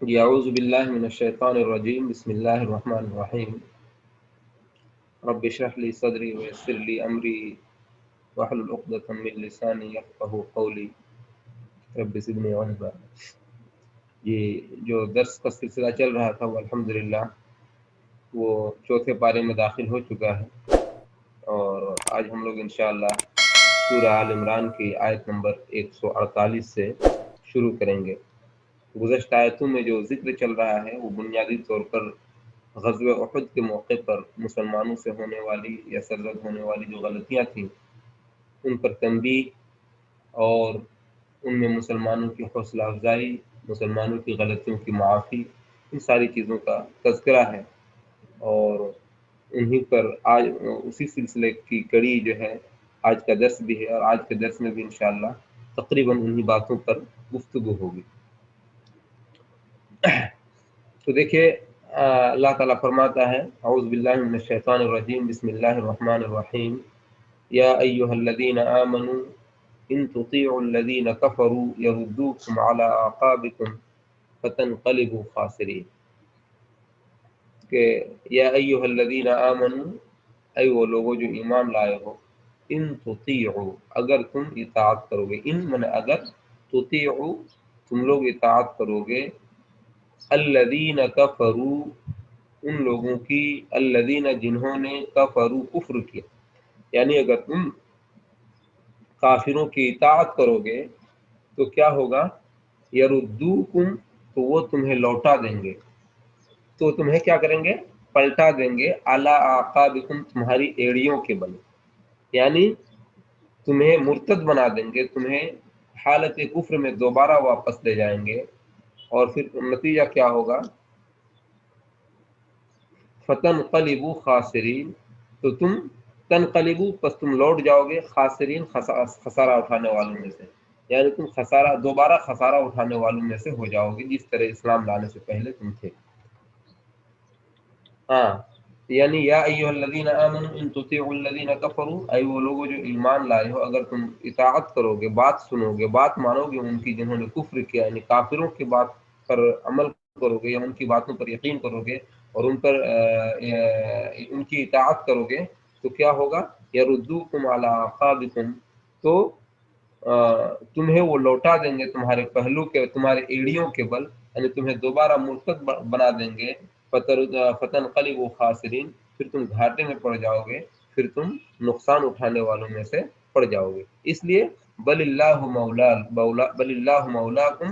جی اعوذ باللہ من الشیطان الرجیم، بسم اللہ الرحمن الرحیم۔ رب اشرح لی صدری ویسر لی امری واحلل عقدۃ من لسانی یفقہوا قولی رب زدنی علما۔ یہ جو درس کا سلسلہ چل رہا تھا وہ الحمدللہ وہ چوتھے پارے میں داخل ہو چکا ہے، اور آج ہم لوگ انشاءاللہ سورہ آل عمران کی آیت نمبر 148 سے شروع کریں گے۔ گزشتہ آیتوں میں جو ذکر چل رہا ہے وہ بنیادی طور پر غزوہ احد کے موقع پر مسلمانوں سے ہونے والی یا سرزد ہونے والی جو غلطیاں تھیں ان پر تنبیہ، اور ان میں مسلمانوں کی حوصلہ افزائی، مسلمانوں کی غلطیوں کی معافی، ان ساری چیزوں کا تذکرہ ہے۔ اور انہی پر آج اسی سلسلے کی کڑی جو ہے آج کا درس بھی ہے، اور آج کے درس میں بھی انشاءاللہ تقریباً انہی باتوں پر گفتگو ہوگی۔ تو دیکھیے اللہ تعالیٰ فرماتا ہے اعوذ باللہ من الشیطان الرجیم، بسم اللہ الرحمن الرحیم۔ یا ایہا الذین آمنوا ان تطیعوا الذین کفروا یردوکم علی اعقابکم فتنقلبوا خاسرین، کہ یا ایہا الذین آمنوا، اے وہ لوگوں جو ایمان لائے ہو، ان تطیعوا، اگر تم اطاعت کرو گے، ان من اگر، تطیعوا تم لوگ اطاعت کرو گے، الذین کفروا ان لوگوں کی، الذین جنہوں نے کفروا کفر کیا، یعنی اگر تم کافروں کی اطاعت کرو گے تو کیا ہوگا، یردوکم تو وہ تمہیں لوٹا دیں گے، تو تمہیں کیا کریں گے، پلٹا دیں گے، علی اعقابکم تمہاری ایڑیوں کے بل، یعنی تمہیں مرتد بنا دیں گے، تمہیں حالت کفر میں دوبارہ واپس لے جائیں گے، اور پھر نتیجہ کیا ہوگا، فتنقلبوا خاسرین، تو تم تنقلبوا پس تم لوٹ جاؤ گے، خاسرین خسارہ اٹھانے والوں میں سے، یعنی تم دوبارہ خسارہ اٹھانے والوں میں سے ہو جاؤ گے جس طرح اسلام لانے سے پہلے تم تھے۔ ہاں، یعنی یا ایھا الذین آمنوا ان تطیعوا الذین کفروا، اے وہ لوگوں جو ایمان لائے ہو، اگر تم اطاعت کرو گے، بات سنو گے، بات مانو گے ان کی جنہوں نے کفر کیا، یعنی کافروں کی بات پر عمل کرو گے یا ان کی باتوں پر یقین کرو گے اور ان پر ان کی اطاعت کرو گے، تو کیا ہوگا، یردوکم علی اعقابکم، تو تمہیں وہ لوٹا دیں گے تمہارے پہلو کے، تمہارے ایڑیوں کے بل، یعنی تمہیں دوبارہ مرتد بنا دیں گے، فتنقلبوا خاسرین، پھر تم گھاٹے میں پڑ جاؤ گے، پھر تم نقصان اٹھانے والوں میں سے پڑ جاؤ گے۔ اس لیے بل اللہ مولاکم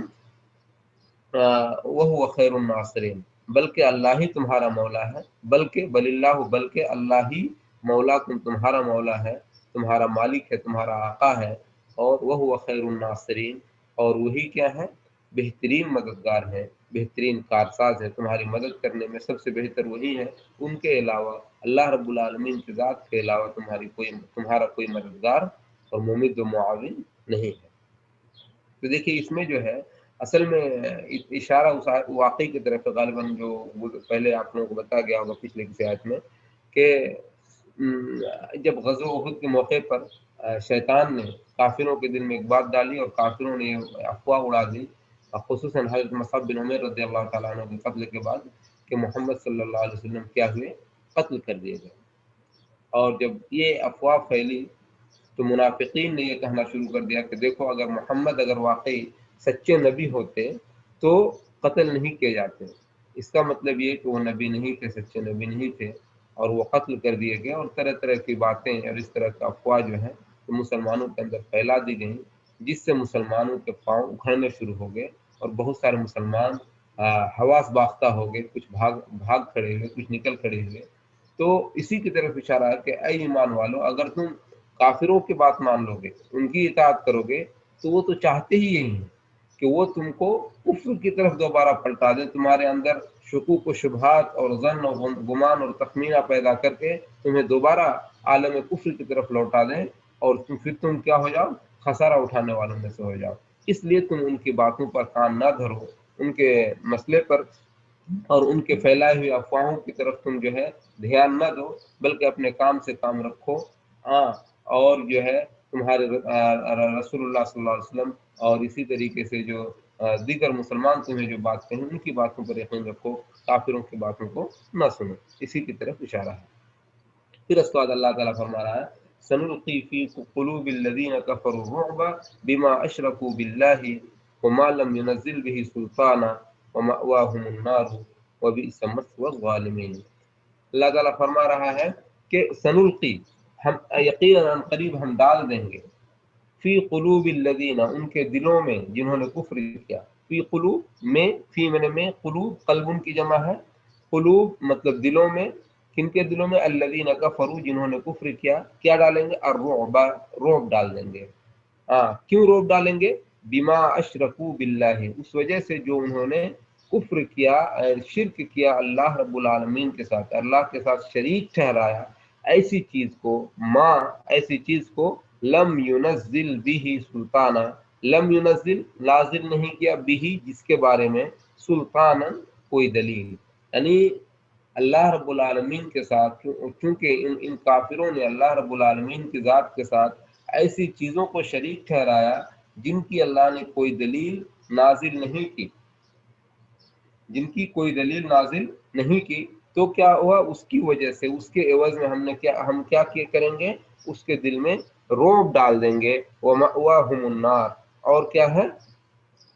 وہو خیر الناصرین، بلکہ اللہ ہی تمہارا مولا ہے، بلکہ اللہ ہی مولاکم تمہارا مولا ہے، تمہارا مالک ہے، تمہارا آقا ہے، اور وہو خیر الناصرین، اور وہی کیا ہے، بہترین مددگار ہے، بہترین کارساز ہے، تمہاری مدد کرنے میں سب سے بہتر وہی ہے، ان کے علاوہ اللہ رب العالمین کی ذات کے علاوہ تمہارا کوئی مددگار اور ممد و معاون نہیں ہے۔ تو دیکھیے اس میں جو ہے اصل میں اشارہ اس واقعی کی طرف غالباً جو پہلے آپ لوگوں کو بتایا گیا ہوگا پچھلے کسی آیت میں، کہ جب غزوہ احد کے موقع پر شیطان نے کافروں کے دل میں ایک بات ڈالی اور کافروں نے افواہ اڑا دی، خصوصاً حضرت مصعب بن عمیر رضی اللہ تعالیٰ عنہ کے قتل کے بعد، کہ محمد صلی اللہ علیہ وسلم کیا ہوئے، قتل کر دیے گئے۔ اور جب یہ افواہ پھیلی تو منافقین نے یہ کہنا شروع کر دیا کہ دیکھو اگر محمد اگر واقعی سچے نبی ہوتے تو قتل نہیں کیے جاتے، اس کا مطلب یہ کہ وہ نبی نہیں تھے، سچے نبی نہیں تھے، اور وہ قتل کر دیے گئے، اور طرح طرح کی باتیں اور اس طرح کا افواہ جو ہیں تو مسلمانوں کے اندر پھیلا دی گئیں، جس سے مسلمانوں کے پاؤں اکھڑنے شروع ہو گئے، اور بہت سارے مسلمان حواس باختہ ہو گئے، کچھ بھاگ کھڑے ہوئے، کچھ نکل کھڑے ہوئے۔ تو اسی کی طرف اشارہ ہے کہ اے ایمان والو، اگر تم کافروں کی بات مان لو گے، ان کی اطاعت کرو گے، تو وہ تو چاہتے ہی یہی ہیں کہ وہ تم کو کفر کی طرف دوبارہ پلٹا دیں، تمہارے اندر شکوک و شبہات اور ظن و گمان اور تخمینہ پیدا کر کے تمہیں دوبارہ عالم کفر کی طرف لوٹا دیں، اور پھر تم کیا ہو جاؤ، خسارہ اٹھانے والوں میں سے ہو جاؤ۔ اس لیے تم ان کی باتوں پر کان نہ دھرو، ان کے مسئلے پر اور ان کے پھیلائے ہوئے افواہوں کی طرف تم جو ہے دھیان نہ دو، بلکہ اپنے کام سے کام رکھو۔ اور جو ہے تمہارے رسول اللہ صلی اللہ علیہ وسلم اور اسی طریقے سے جو دیگر مسلمان تمہیں جو بات کہیں ان کی باتوں پر یقین رکھو، کافروں کی باتوں کو نہ سنو، اسی کی طرف اشارہ ہے۔ پھر اس کے بعد اللہ تعالیٰ فرما رہا ہے سنلقی فی قلوب الذین کفروا الرعب بما اشرکوا باللہ وما لم ينزل به سلطانا ومأواهم النار وبئس مثوى الظالمین۔ اللہ تعالیٰ فرما رہا ہے کہ سنلقی، ہم یقیناً قریب ہم ڈال دیں گے، فی قلوب الذین ان کے دلوں میں جنہوں نے کفر کیا، فی قلوب میں، فی میں قلوب قلب ان کی جمع ہے، قلوب مطلب دلوں میں، کن کے دلوں میں؟ الذین کفروا جنہوں نے کفر کیا، کیا ڈالیں گے؟ الرعب، رعب ڈال دیں گے۔ کیوں رعب ڈالیں گے؟ بما اشرکوا باللہ، اس وجہ سے جو انہوں نے کفر کیا، شرک کیا اللہ رب العالمین کے ساتھ، اللہ کے ساتھ شریک ٹھہرایا ایسی چیز کو، ایسی چیز کو لم ينزل به سلطانا، لم ينزل نازل نہیں کیا، به جس کے بارے میں، سلطانا کوئی دلیل، یعنی اللہ رب العالمین کے ساتھ، چونکہ ان کافروں نے اللہ رب العالمین کی ذات کے ساتھ ایسی چیزوں کو شریک ٹھہرایا جن کی اللہ نے کوئی دلیل نازل نہیں کی، جن کی کوئی دلیل نازل نہیں کی، تو کیا ہوا؟ اس کی وجہ سے، اس کے عوض میں ہم کیا کریں گے؟ اس کے دل میں رعب ڈال دیں گے۔ وَمَأْوَاهُمُ النَّارُ، اور کیا ہے؟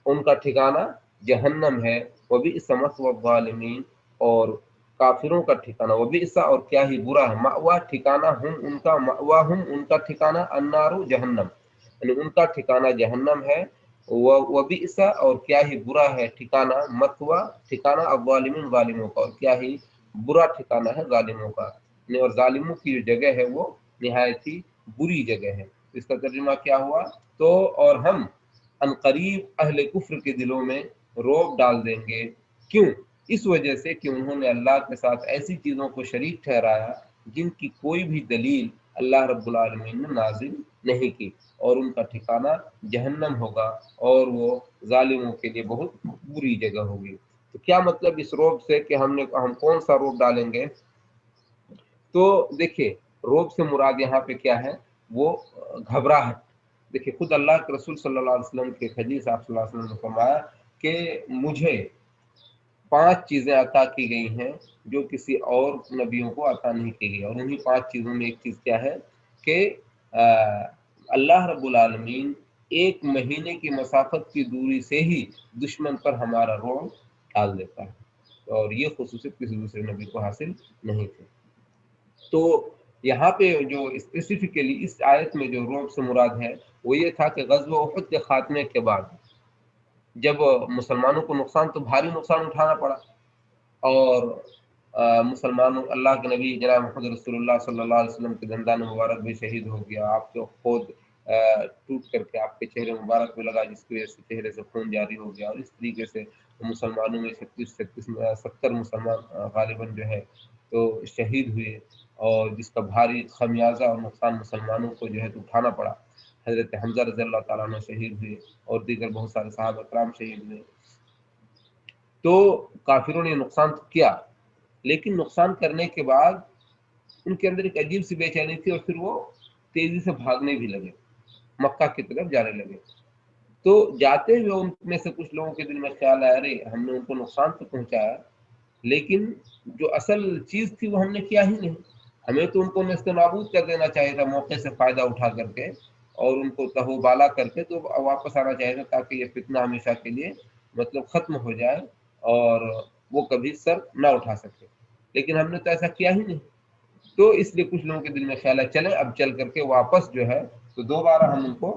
ان کا ٹھکانہ جہنم ہے۔ وَبِئْسَ مَثْوَى الظَّالِمِينَ، اور کافروں کا ٹھکانہ، وبئس اور کیا ہی برا ہے، مأوا ٹھکانہ، ہم ان کا، مأواہم ان کا ٹھکانہ، النار جہنم، یعنی ان کا ٹھکانہ جہنم ہے، وبئس اور کیا ہی برا ہے ٹھکانہ، مثوا ٹھکانہ الظالمین ظالموں کا، اور کیا ہی برا ٹھکانہ ہے ظالموں کا، اور ظالموں کی جو جگہ ہے وہ نہایت ہی بری جگہ ہے۔ اس کا ترجمہ کیا ہوا؟ تو اور ہم عنقریب اہل کفر کے دلوں میں رعب ڈال دیں گے، کیوں؟ اس وجہ سے کہ انہوں نے اللہ کے ساتھ ایسی چیزوں کو شریک ٹھہرایا جن کی کوئی بھی دلیل اللہ رب العالمین نے نازل نہیں کی، اور ان کا ٹھکانہ جہنم ہوگا، اور وہ ظالموں کے لیے بہت بری جگہ ہوگی۔ تو کیا مطلب اس رعب سے کہ ہم کون سا رعب ڈالیں گے؟ تو دیکھیے، رعب سے مراد یہاں پہ کیا ہے؟ وہ گھبراہٹ۔ دیکھیے، خود اللہ کے رسول صلی اللہ علیہ وسلم کے حدیث آپ صلی اللہ علیہ وسلم نے فرمایا کہ مجھے 5 چیزیں عطا کی گئی ہیں جو کسی اور نبیوں کو عطا نہیں کی گئی، اور انہی 5 چیزوں میں ایک چیز کیا ہے کہ اللہ رب العالمین 1 مہینے کی مسافت کی دوری سے ہی دشمن پر ہمارا رعب ڈال دیتا ہے، اور یہ خصوصیت کسی دوسرے نبی کو حاصل نہیں تھی۔ تو یہاں پہ جو اسپیسیفکلی اس آیت میں جو رعب سے مراد ہے وہ یہ تھا کہ غزوہ احد کے خاتمے کے بعد جب مسلمانوں کو نقصان، تو بھاری نقصان اٹھانا پڑا، اور مسلمانوں، اللہ کے نبی جناب محمد رسول اللہ صلی اللہ علیہ وسلم کے دندان مبارک بھی شہید ہو گیا، آپ کے خود ٹوٹ کر کے آپ کے چہرے مبارک میں لگا، جس کی وجہ سے چہرے سے خون جاری ہو گیا، اور اس طریقے سے مسلمانوں میں 70 مسلمان غالباً جو ہے تو شہید ہوئے، اور جس کا بھاری خمیازہ اور نقصان مسلمانوں کو جو ہے تو اٹھانا پڑا۔ حضرت حمزہ رضی اللہ تعالیٰ عنہ شہید ہوئے، اور دیگر بہت سارے صحابہ کرام شہید ہوئے۔ تو کافروں نے نقصان کیا، لیکن نقصان کرنے کے بعد ان کے اندر ایک عجیب سی بے چینی تھی، اور پھر وہ تیزی سے بھاگنے بھی لگے، مکہ کی طرف جانے لگے۔ تو جاتے ہوئے ان میں سے کچھ لوگوں کے دل میں خیال آیا، ارے ہم نے ان کو نقصان تو پہنچایا، لیکن جو اصل چیز تھی وہ ہم نے کیا ہی نہیں، ہمیں تو ان کو نیست نابود کر دینا چاہیے تھا، موقع سے فائدہ اٹھا کر کے، اور ان کو تہو بالا کر کے تو واپس آنا چاہیے تھا، تاکہ یہ فتنہ ہمیشہ کے لیے مطلب ختم ہو جائے، اور وہ کبھی سر نہ اٹھا سکے، لیکن ہم نے تو ایسا کیا ہی نہیں۔ تو اس لیے کچھ لوگوں کے دل میں خیال ہے چلیں اب چل کر کے واپس جو ہے تو دوبارہ ہم ان کو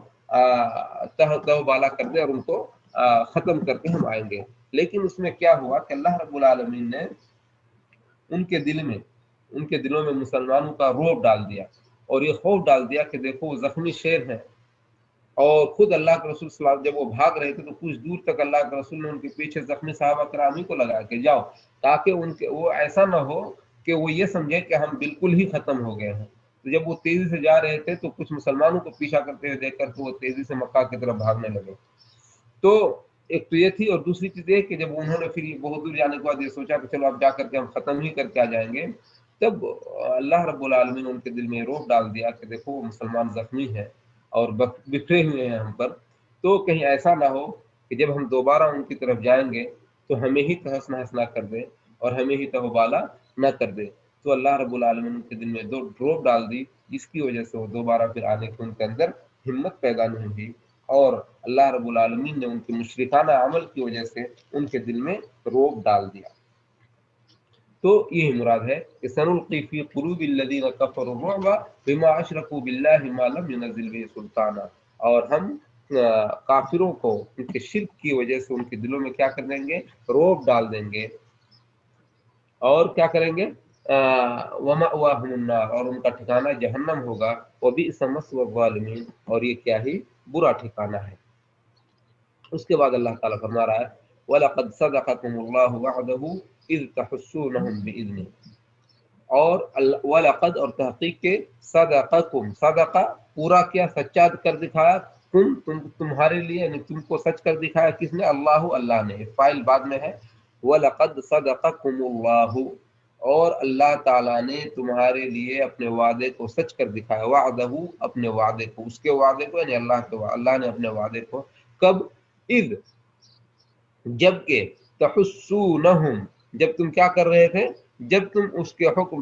تہو بالا کر دیں، اور ان کو ختم کر کے ہم آئیں گے۔ لیکن اس میں کیا ہوا کہ اللہ رب العالمین نے ان کے دلوں میں مسلمانوں کا رعب ڈال دیا، اور یہ خوف ڈال دیا کہ دیکھو وہ زخمی شیر ہیں، اور خود اللہ کے رسول صلی اللہ علیہ وسلم جب وہ بھاگ رہے تھے تو کچھ دور تک اللہ کے رسول نے ان کے پیچھے زخمی صحابہ کرامی کو لگا کے جاؤ، تاکہ وہ ایسا نہ ہو کہ وہ یہ سمجھے کہ ہم بالکل ہی ختم ہو گئے ہیں۔ تو جب وہ تیزی سے جا رہے تھے تو کچھ مسلمانوں کو پیچھا کرتے ہوئے دیکھ کر کے وہ تیزی سے مکہ کی طرف بھاگنے لگے۔ تو ایک تو یہ تھی، اور دوسری چیز یہ کہ جب انہوں نے پھر بہت دور جانے کے بعد یہ سوچا کہ چلو اب جا کر کے ہم ختم ہی کر کے آ جائیں گے، تب اللہ رب العالمین نے ان کے دل میں روح ڈال دیا کہ دیکھو وہ مسلمان زخمی ہیں اور بکھرے ہوئے ہیں ہم پر، تو کہیں ایسا نہ ہو کہ جب ہم دوبارہ ان کی طرف جائیں گے تو ہمیں ہی تہس نہس نہ کر دے اور ہمیں ہی تہوبالا نہ کر دے۔ تو اللہ رب العالمین ان کے دل میں دو ڈروپ ڈال دی، جس کی وجہ سے وہ دوبارہ پھر آنے کی ان کے اندر ہمت پیدا نہیں ہوئی، اور اللہ رب العالمین نے ان کے مشرکانہ عمل کی وجہ سے ان کے دل میں روب ڈال دیا۔ تو یہ مراد ہے کہ سنلقی فی قلوب الذین کفروا الرعب بما اشرکوا باللہ ما لم ینزل به سلطانا، اور ہم کافروں کو ان کے شرک کی وجہ سے ان کے دلوں میں کیا کر دیں گے؟ روب ڈال دیں گے، اور کیا کریں گے؟ ومأواہم النار، اور ان کا ٹھکانہ جہنم ہوگا، وبئس مثوى الظالمین، اور یہ کیا ہی برا ٹھکانہ ہے۔ اس کے بعد اللہ تعالیٰ فرما رہا ہے وَلَقَدْ صَدَقَكُمُ اللَّهُ وَعْدَهُ إِذْ تَحُسُّونَهُمْ بِإِذْنِهِ، اور وَلَقَدْ، اور تحقیق کے، صدقکم، صدقہ پورا کیا، سچا کر دکھایا، تمہارے لیے، یعنی تم کو سچ کر دکھایا کس نے؟ اللہ، اللہ نے، فائل بعد میں ہے، وَلَقَدْ صَدَقَكُمُ اللَّهُ، اور اللہ تعالیٰ نے تمہارے لیے اپنے وعدے کو سچ کر دکھایا، وعدہ، اپنے وعدے کو، اس کے وعدے کو، یعنی اللہ نے اپنے وعدے کو، کب؟ اذ، جب کہ، تحسونہم، جب تم کیا کر رہے تھے؟ جب تم اس کے حکم،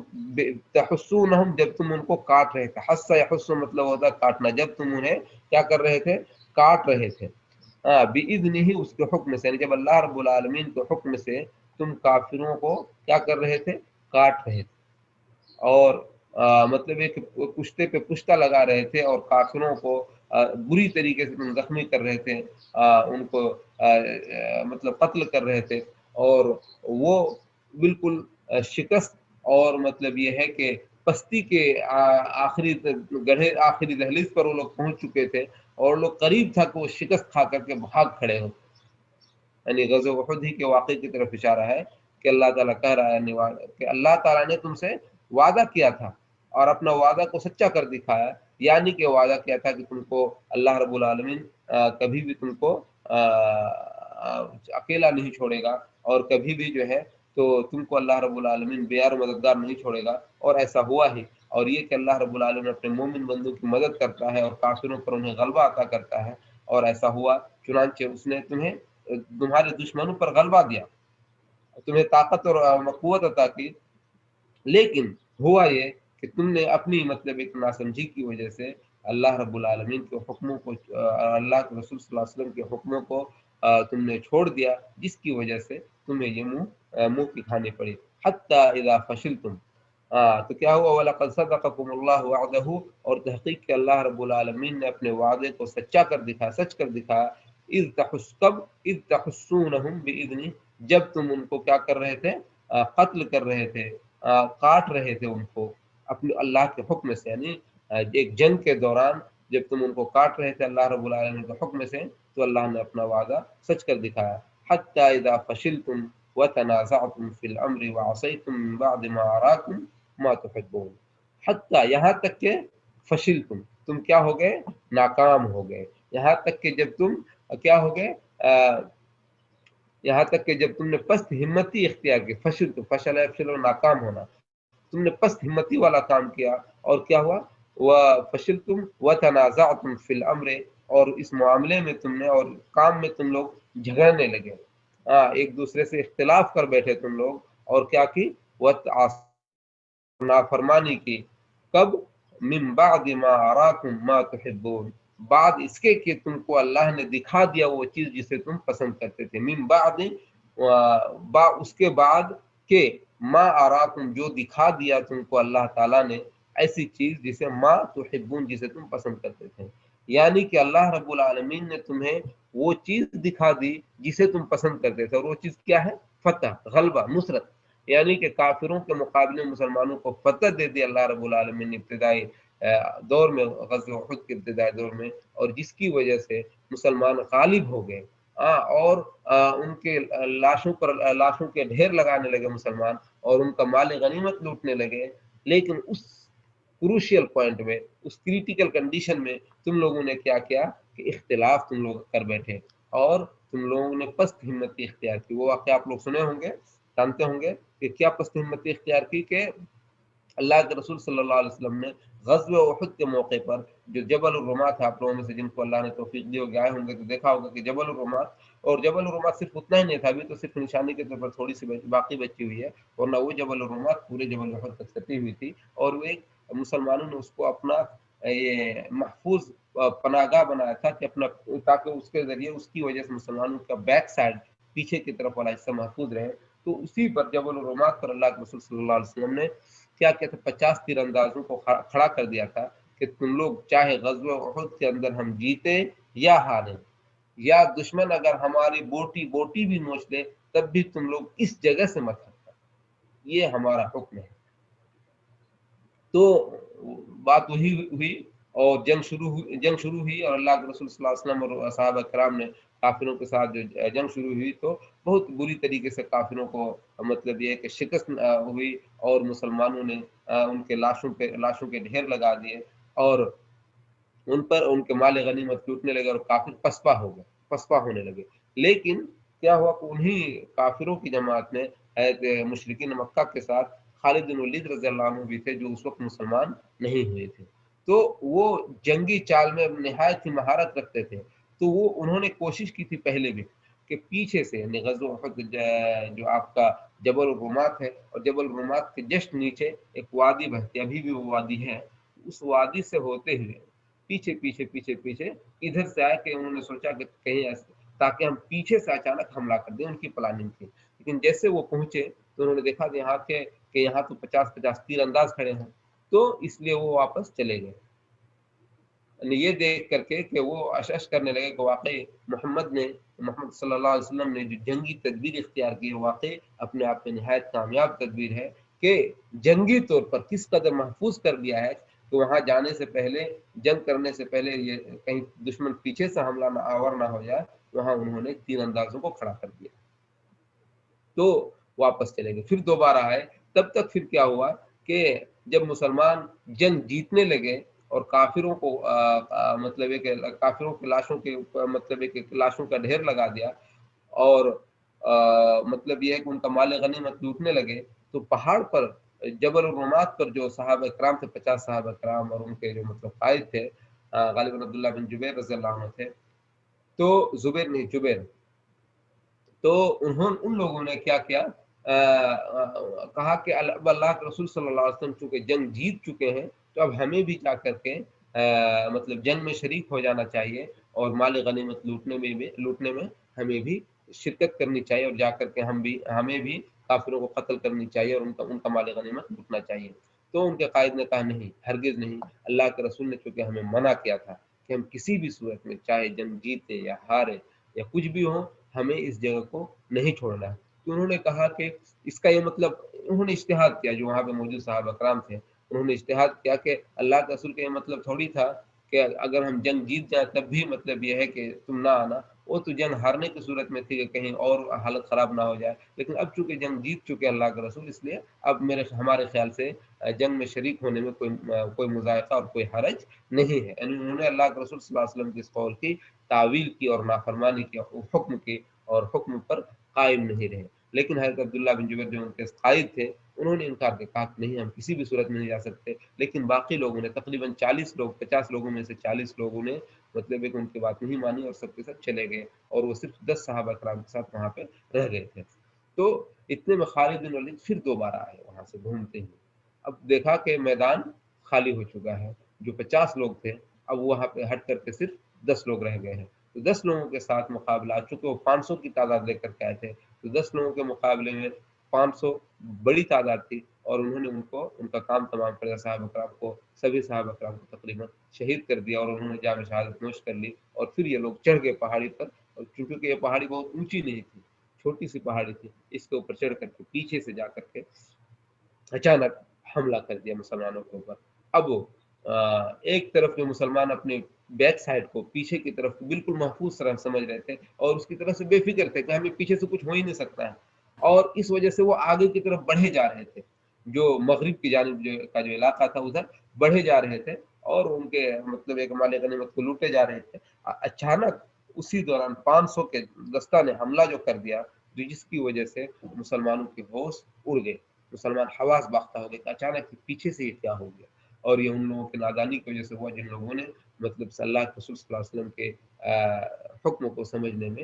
تحسونہم، جب تم ان کو کاٹ رہے تھے، حس یحس مطلب ہوتا ہے کاٹنا، جب تم انہیں کیا کر رہے تھے؟ کاٹ رہے تھے، بِإِذْنِهِ، اس کے حکم سے، یعنی جب اللہ رب العالمین کے حکم سے تم کافروں کو کیا کر رہے تھے؟ کاٹ رہے تھے، اور مطلب ایک پشتے پہ پشتہ لگا رہے تھے، اور کافروں کو بری طریقے سے تم زخمی کر رہے تھے، ان کو مطلب قتل کر رہے تھے، اور وہ بالکل شکست، اور مطلب یہ ہے کہ پستی کے آخری گڑھے، آخری دہلیز پر وہ لوگ پہنچ چکے تھے، اور لوگ قریب تھا کہ وہ شکست کھا کر کے بھاگ کھڑے ہو۔ یعنی غزوہ احد ہی کے واقعے کی طرف اشارہ ہے کہ اللہ تعالیٰ کہہ رہا ہے کہ اللہ تعالیٰ نے تم سے وعدہ کیا تھا، اور اپنا وعدہ کو سچا کر دکھایا، یعنی کہ وعدہ کیا تھا کہ تم کو اللہ رب العالمین کبھی بھی تم کو اکیلا نہیں چھوڑے گا، اور کبھی بھی جو ہے تو تم کو اللہ رب العالمین بے یار مددگار نہیں چھوڑے گا، اور ایسا ہوا ہی۔ اور یہ کہ اللہ رب العالمین اپنے مومن بندوں کی مدد کرتا ہے، اور کافروں پر انہیں غلبہ عطا کرتا ہے، اور ایسا ہوا، چنانچہ اس نے تمہیں، تمہارے دشمنوں پر غلبہ دیا، تمہیں طاقت اور قوت عطا کی، لیکن ہوا یہ کہ تم نے اپنی مطلب ایک ناسمجھی کی وجہ سے اللہ رب العالمین کے حکموں کو، اللہ کے رسول صلی اللہ علیہ وسلم کے حکموں کو تم نے چھوڑ دیا، جس کی وجہ سے تمہیں یہ منہ کی کھانی پڑی۔ حتی اذا فشلتم، تو کیا ہوا؟ وَلَقَدْ صَدَقَكُمُ اللَّهُ وَعْدَهُ، اور تحقیق کہ اللہ رب العالمین نے اپنے وعدے کو سچا کر دکھایا، سچ کر دکھایا، اذ تحسونہم بِإِذْنِهِ، جب تم ان کو کیا کر رہے تھے؟ قتل کر رہے تھے، کاٹ رہے تھے ان کو اپنے اللہ کے حکم سے، یعنی ایک جنگ کے دوران جب تم ان کو کاٹ رہے تھے اللہ رب العالمین کے حکم سے، تو اللہ نے اپنا وعدہ سچ کر دکھایا۔ حتی اذا فشلتم وتنازعتم فی الامر وعصیتم من بعد ما اراکم ما تحبون، حتی، یہاں تک کہ، فشلتم، تم کیا ہو گئے؟ ناکام ہو گئے، یہاں تک کہ جب تم کیا ہو گئے؟ یہاں تک کہ جب تم نے پست ہمتی اختیار کی، فشل، تو فشل افشل و ناکام ہونا، تم نے پست ہمتی والا کام کیا، اور کیا ہوا؟ وَفَشِلْتُمْ وَتَنَازَعْتُمْ فِي الْأَمْرِ، اور اس معاملے میں تم نے، اور کام میں تم لوگ جھگڑنے لگے، ایک دوسرے سے اختلاف کر بیٹھے تم لوگ، اور کیا کی؟ نافرمانی کی، کب؟ من بعد ما اراکم ما تحبون، بعد اس کے کہ تم کو اللہ نے دکھا دیا وہ چیز جسے تم پسند کرتے تھے، من بعد، اس کے بعد کہ، ما اراکم، جو دکھا دیا تم کو اللہ تعالیٰ نے ایسی چیز جسے ما تحبون، جسے تم پسند کرتے تھے، یعنی کہ اللہ رب العالمین نے تمہیں وہ چیز دکھا دی جسے تم پسند کرتے تھے، اور وہ چیز کیا ہے؟ فتح، غلبہ، نصرت، یعنی کہ کافروں کے مقابلے مسلمانوں کو فتح دے دی اللہ رب العالمین نے ابتدائی دور میں، غزوہ احد کے ابتدائی دور میں، اور جس کی وجہ سے مسلمان غالب ہو گئے، اور ان کے لاشوں کے ڈھیر لگانے لگے مسلمان، اور ان کا مال غنیمت لوٹنے لگے، لیکن اس کروشیل پوائنٹ میں، اس کریٹیکل کنڈیشن میں تم لوگوں نے کیا کیا کہ اختلاف تم لوگ کر بیٹھے، اور تم لوگوں نے پست ہمتی اختیار کی۔ وہ واقعہ آپ لوگ سنے ہوں گے، جانتے ہوں گے کہ کیا پست ہمتی اختیار کی، کہ اللہ کے رسول صلی اللہ علیہ وسلم نے غزوہ احد کے موقع پر جو جبل الرماة تھا، آپ لوگوں میں سے جن کو اللہ نے توفیق دی ہو گئے ہوں گے تو دیکھا ہوگا کہ جبل الرماة اور جبل الرومات صرف اتنا ہی نہیں تھا، ابھی تو صرف نشانی کے طور پر تھوڑی سی باقی بچی ہوئی ہے، ورنہ وہ جبل الرومات پورے جبل احد تک سٹی ہوئی تھی، اور وہ ایک مسلمانوں نے اس کو اپنا یہ محفوظ پناہ گاہ بنایا تھا کہ اپنا، تاکہ اس کے ذریعے اس کی وجہ سے مسلمانوں کا بیک سائڈ پیچھے کی طرف والا حصہ محفوظ رہے۔ تو اسی پر جبل الرومات پر اللہ کے رسول صلی اللہ علیہ وسلم نے کیا کیا تھا، 50 تیر اندازوں کو کھڑا کر دیا تھا کہ تم لوگ چاہے غزوہ احد کے اندر ہم جیتے یا ہارے، یا دشمن اگر ہماری بوٹی بھی نوچ لے، تب بھی تم لوگ اس جگہ سے مت ہٹنا، یہ ہمارا حکم ہے۔ تو بات وہی ہوئی اور جنگ شروع ہوئی اور اللہ کے رسول صلی اللہ علیہ وسلم اور صحابہ کرام نے کافروں کے ساتھ جو جنگ شروع ہوئی تو بہت بری طریقے سے کافروں کو مطلب یہ کہ شکست ہوئی، اور مسلمانوں نے ان کے لاشوں کے ڈھیر لگا دیے، اور ان پر ان کے مال غنیمت ٹوٹنے لگے، اور کافر پسپا ہونے لگے۔ لیکن کیا ہوا کہ انہی کافروں کی جماعت نے مشرکین مکہ کے ساتھ خالد بن ولید رضی اللہ عنہ بھی تھے، جو اس وقت مسلمان نہیں ہوئے تھے، تو وہ جنگی چال میں نہایت ہی مہارت رکھتے تھے۔ تو وہ انہوں نے کوشش کی تھی پہلے بھی کہ پیچھے سے، یعنی غزوہ احد جو آپ کا جبل الرومات ہے، اور جبل الرومات کے جسٹ نیچے ایک وادی بہتی ہے، ابھی بھی وہ وادی ہے، اس وادی سے ہوتے ہوئے پیچھے ادھر سے آئے، کہ انہوں نے سوچا کہ کہیں ایسے تاکہ ہم پیچھے سے اچانک حملہ کر دیں، ان کی پلاننگ تھی۔ لیکن جیسے وہ پہنچے تو انہوں نے دیکھا کہ یہاں تو 50 تیر انداز کھڑے ہیں، تو اس لیے وہ واپس چلے گئے، یہ دیکھ کر کے کہ وہ اشش کرنے لگے کہ واقعی محمد صلی اللہ علیہ وسلم نے جو جنگی تدبیر اختیار کی ہے، واقعی اپنے آپ میں نہایت کامیاب تدبیر ہے، کہ جنگی طور پر کس قدر محفوظ کر دیا ہے کہ وہاں جانے سے پہلے، جنگ کرنے سے پہلے، یہ کہیں دشمن پیچھے سے حملہ نہ آور نہ ہو جائے، وہاں انہوں نے تیر اندازوں کو کھڑا کر دیا، تو واپس چلے گئے۔ پھر دوبارہ آئے، تب تک پھر کیا ہوا کہ جب مسلمان جنگ جیتنے لگے اور کافروں کو مطلب ہے کہ کافروں کی لاشوں کے مطلب ہے کہ لاشوں کا ڈھیر لگا دیا، اور مطلب یہ ہے کہ ان کا مال غنیمت لوٹنے لگے، تو پہاڑ پر جبل الرومات پر جو صحابہ کرام تھے، 50 صحابہ کرام، اور ان کے جو مطلب قائد تھے غالباً عبداللہ بن جبیر رضی اللہ عنہ تھے، تو جبیر، تو ان لوگوں نے کیا کیا، کہا کہ اللہ کے رسول صلی اللہ علیہ وسلم چونکہ جنگ جیت چکے ہیں، تو اب ہمیں بھی جا کر کے مطلب جنگ میں شریک ہو جانا چاہیے، اور مال غنیمت لوٹنے میں ہمیں بھی شرکت کرنی چاہیے، اور جا کر کے ہمیں بھی کافروں کو قتل کرنی چاہیے، اور ان کا مال غنیمت لوٹنا چاہیے۔ تو ان کے قائد نے کہا نہیں، ہرگز نہیں، اللہ کے رسول نے چونکہ ہمیں منع کیا تھا کہ ہم کسی بھی صورت میں، چاہے جنگ جیتے یا ہارے یا کچھ بھی ہو، ہمیں اس جگہ کو نہیں چھوڑنا ہے۔ تو انہوں نے کہا کہ اس کا یہ مطلب، انہوں نے اجتہاد کیا، جو وہاں پہ موجود صحابہ کرام تھے، انہوں نے اجتہاد کیا کہ اللہ کے رسول کا یہ مطلب تھوڑی تھا کہ اگر ہم جنگ جیت جائیں تب بھی مطلب یہ ہے کہ تم نہ آنا، وہ تو جنگ ہارنے کی صورت میں تھی کہ کہیں اور حالت خراب نہ ہو جائے، لیکن اب چونکہ جنگ جیت چکے اللہ کے رسول، اس لیے اب ہمارے خیال سے جنگ میں شریک ہونے میں کوئی مذائقہ اور کوئی حرج نہیں ہے۔ یعنی انہوں نے اللہ کے رسول صلی اللہ علیہ وسلم کے اس قول کی تعویل کی اور نافرمانی کی، حکم کی، اور حکم پر قائم نہیں رہے۔ لیکن حضرت عبداللہ بن جبیر جو ان کے قائد تھے، انہوں نے انکار کیا کہ نہیں، ہم کسی بھی صورت میں نہیں جا سکتے۔ لیکن باقی لوگوں نے تقریباً 50 لوگوں میں سے 40 لوگوں نے مطلب ایک ان کی بات نہیں مانی، اور سب کے ساتھ چلے گئے، اور وہ صرف 10 صحابہ کرام کے ساتھ وہاں پہ رہ گئے تھے۔ تو اتنے میں خالد بن ولید پھر دوبارہ آئے وہاں سے گھومتے ہی، اب دیکھا کہ میدان خالی ہو چکا ہے، جو 50 لوگ تھے اب وہاں پہ ہٹ کر کے صرف 10 لوگ رہ گئے ہیں، تو 10 لوگوں کے ساتھ مقابلہ، چونکہ وہ 500 کی تعداد لے کر کے آئے تھے، تو 10 لوگوں کے مقابلے میں 500 بڑی تعداد تھی، اور انہوں نے ان کا کام تمام کر دیا، صحابہ کرام کو، سبھی صحابہ کرام کو تقریباً شہید کر دیا، اور انہوں نے جام شہادت نوش کر لی، اور پھر یہ لوگ چڑھ گئے پہاڑی پر، اور چونکہ یہ پہاڑی بہت اونچی نہیں تھی، چھوٹی سی پہاڑی تھی، اس کے اوپر چڑھ کر کے پیچھے سے جا کر کے اچانک حملہ کر دیا مسلمانوں کے اوپر۔ اب ایک طرف جو مسلمان اپنے بیک سائڈ کو، پیچھے کی طرف بالکل محفوظ طرح سمجھ رہے تھے، اور اس کی طرف سے بے فکر تھے کہ ہمیں پیچھے سے کچھ ہو ہی نہیں سکتا ہے، اور اس وجہ سے وہ آگے کی طرف بڑھے جا رہے تھے، جو مغرب کی جانب کا جو علاقہ تھا ادھر بڑھے جا رہے تھے، اور ان کے مطلب ایک مال غنیمت کو لوٹے جا رہے تھے۔ اچانک اسی دوران 500 کے دستہ نے حملہ جو کر دیا، جس کی وجہ سے مسلمانوں کے ہوش اڑ گئے، مسلمان حواس باختہ ہو گئے کہ اچانک پیچھے سے یہ کیا ہو گیا، اور یہ ان لوگوں کی نادانی کی وجہ سے ہوا، جن لوگوں نے مطلب صلی اللہ کے رسول صلی اللہ علیہ وسلم کے حکم کو سمجھنے میں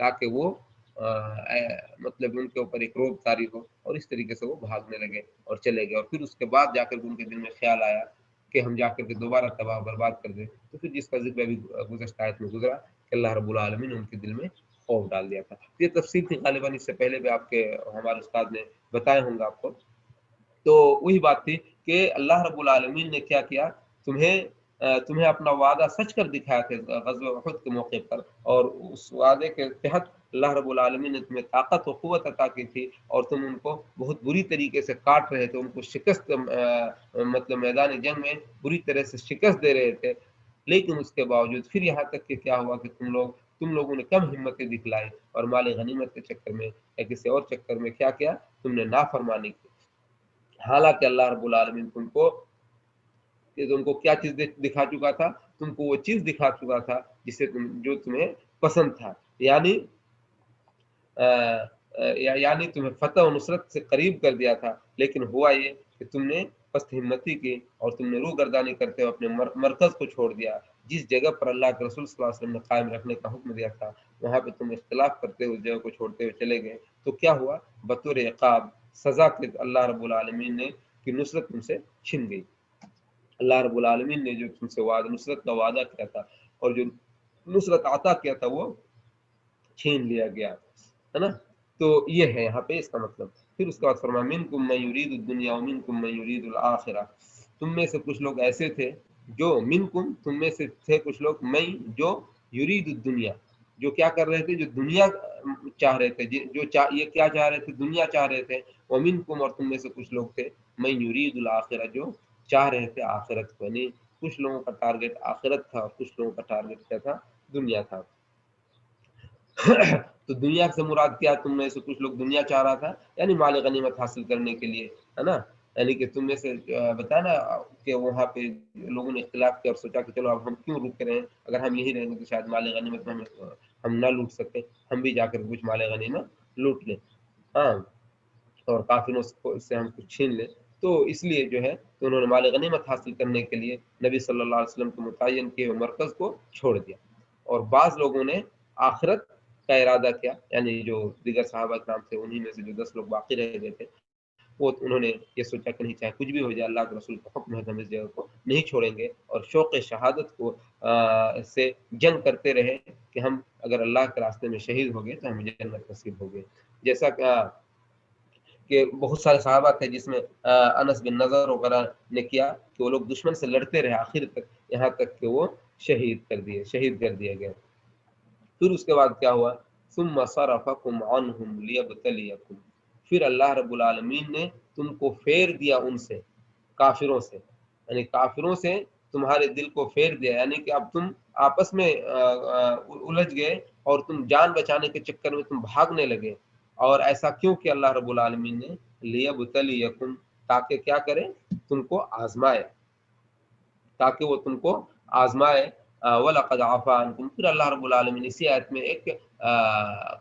تاکہ وہ مطلب ان کے اوپر ایک روب طاری ہو اور اس طریقے سے وہ بھاگنے لگے اور چلے گئے. اور پھر اس کے بعد جا کر ان کے دل میں خیال آیا کہ ہم جا کر کے دوبارہ تباہ برباد کر دیں. تو پھر جس کا ذکر ابھی گزشتہ آیت میں گزرا کہ اللہ رب العالمین نے ان کے دل میں خوف ڈال دیا تھا. یہ تفصیل تھی غالباً اس سے پہلے بھی آپ کے ہمارے استاد نے بتائے ہوں گے آپ کو. تو وہی بات تھی کہ اللہ رب العالمین نے کیا کیا، تمہیں اپنا وعدہ سچ کر دکھایا تھا غزوہ احد کے موقع پر، اور اس وعدے کے تحت اللہ رب العالمین نے تمہیں طاقت و قوت عطا کی تھی اور تم ان کو بہت بری طریقے سے کاٹ رہے تھے، ان کو شکست مطلب میدان جنگ میں بری طرح سے شکست دے رہے تھے. لیکن اس کے باوجود پھر یہاں تک کہ کیا ہوا کہ تم لوگوں نے کم ہمتیں دکھلائی اور مال غنیمت کے چکر میں یا کسی اور چکر میں کیا کیا، تم نے نافرمانی کی. حالانکہ اللہ رب العالمین تم کو کیا چیز دکھا چکا تھا، تم کو وہ چیز دکھا چکا تھا جسے جو تمہیں پسند تھا، یعنی یعنی تمہیں فتح و نصرت سے قریب کر دیا تھا. لیکن ہوا یہ کہ تم نے پست ہمتی کی اور تم نے روح گردانی کرتے ہوئے اپنے مرکز کو چھوڑ دیا. جس جگہ پر اللہ کے رسول صلی اللہ علیہ وسلم نے قائم رکھنے کا حکم دیا تھا وہاں پہ تم اختلاف کرتے ہوئے جگہ کو چھوڑتے ہوئے چلے گئے. تو کیا ہوا، بطور عقاب سزا کے اللہ رب العالمین نے کی نصرت تم سے چھن گئی. اللہ رب العالمین نے جو تم سے نصرت کا وعدہ کیا تھا اور جو نصرت عطا کیا تھا وہ چھین لیا گیا، ہے نا. تو یہ ہے یہاں پہ اس کا مطلب. پھر اس کے بعد فرمایا منکم من یرید الدنیا ومنکم من یرید الآخرہ. تم میں سے کچھ لوگ ایسے تھے جو منکم تم میں سے تھے کچھ لوگ من جو یرید الدنیا جو کیا کر رہے تھے، جو دنیا چاہ رہے تھے، یہ کیا چاہ رہے تھے، دنیا چاہ رہے تھے. ومنکم اور تم میں سے کچھ لوگ تھے من یرید الآخرہ جو چاہ رہے تھے آخرت کو. یعنی کچھ لوگوں کا ٹارگٹ آخرت تھا اور کچھ لوگوں کا ٹارگٹ کیا تھا، دنیا تھا. تو دنیا سے مراد کیا، تم میں سے کچھ لوگ دنیا چاہ رہا تھا یعنی مال غنیمت حاصل کرنے کے لیے، ہے نا. یعنی کہ تم میں سے بتایا نا کہ وہاں پہ لوگوں نے اختلاف کیا اور سوچا کہ چلو اب ہم کیوں رک رہے ہیں، اگر ہم یہی رہیں گے تو شاید مال غنیمت میں ہم نہ لوٹ سکے، ہم بھی جا کر کچھ مال غنیمت لوٹ لیں، ہاں، اور کافروں سے ہم کچھ چھین لیں. تو اس لیے جو ہے تو انہوں نے مال غنیمت حاصل کرنے کے لیے نبی صلی اللہ علیہ وسلم کو متعین کیے مرکز کو چھوڑ دیا. اور بعض لوگوں نے آخرت کا ارادہ کیا، یعنی جو دیگر صحابہ کرام تھے انہی میں سے جو 10 لوگ باقی رہ گئے تھے وہ انہوں نے یہ سوچا کہ نہیں، چاہے کچھ بھی ہو جائے اللہ کے رسول کا حکم ہے، ہم اس جگہ کو نہیں چھوڑیں گے اور شوق شہادت کو سے جنگ کرتے رہے کہ ہم اگر اللہ کے راستے میں شہید ہو گئے تو ہمیں جنت نصیب ہو گئے. جیسا کہ بہت سارے صحابہ تھے جس میں انس بن نضر وغیرہ نے کیا کہ وہ لوگ دشمن سے لڑتے رہے آخر تک، یہاں تک کہ وہ شہید کر دیے گئے. پھر اس کے بعد کیا ہوا، ثم صرفکم عنہم لیبتلیکم. پھر اللہ رب العالمین نے تم کو پھیر دیا ان سے، کافروں سے، یعنی کافروں سے تمہارے دل کو پھیر دیا، یعنی کہ اب تم آپس میں الجھ گئے اور تم جان بچانے کے چکر میں تم بھاگنے لگے. اور ایسا کیوں کہ اللہ رب العالمین نے لیبتلیکم، تاکہ کیا کرے، تم کو آزمائے، تاکہ وہ تم کو آزمائے. وَلَقَدْ عَفَا عَنْكُمْ. پھر اللہ رب العالمین اسی آیت میں ایک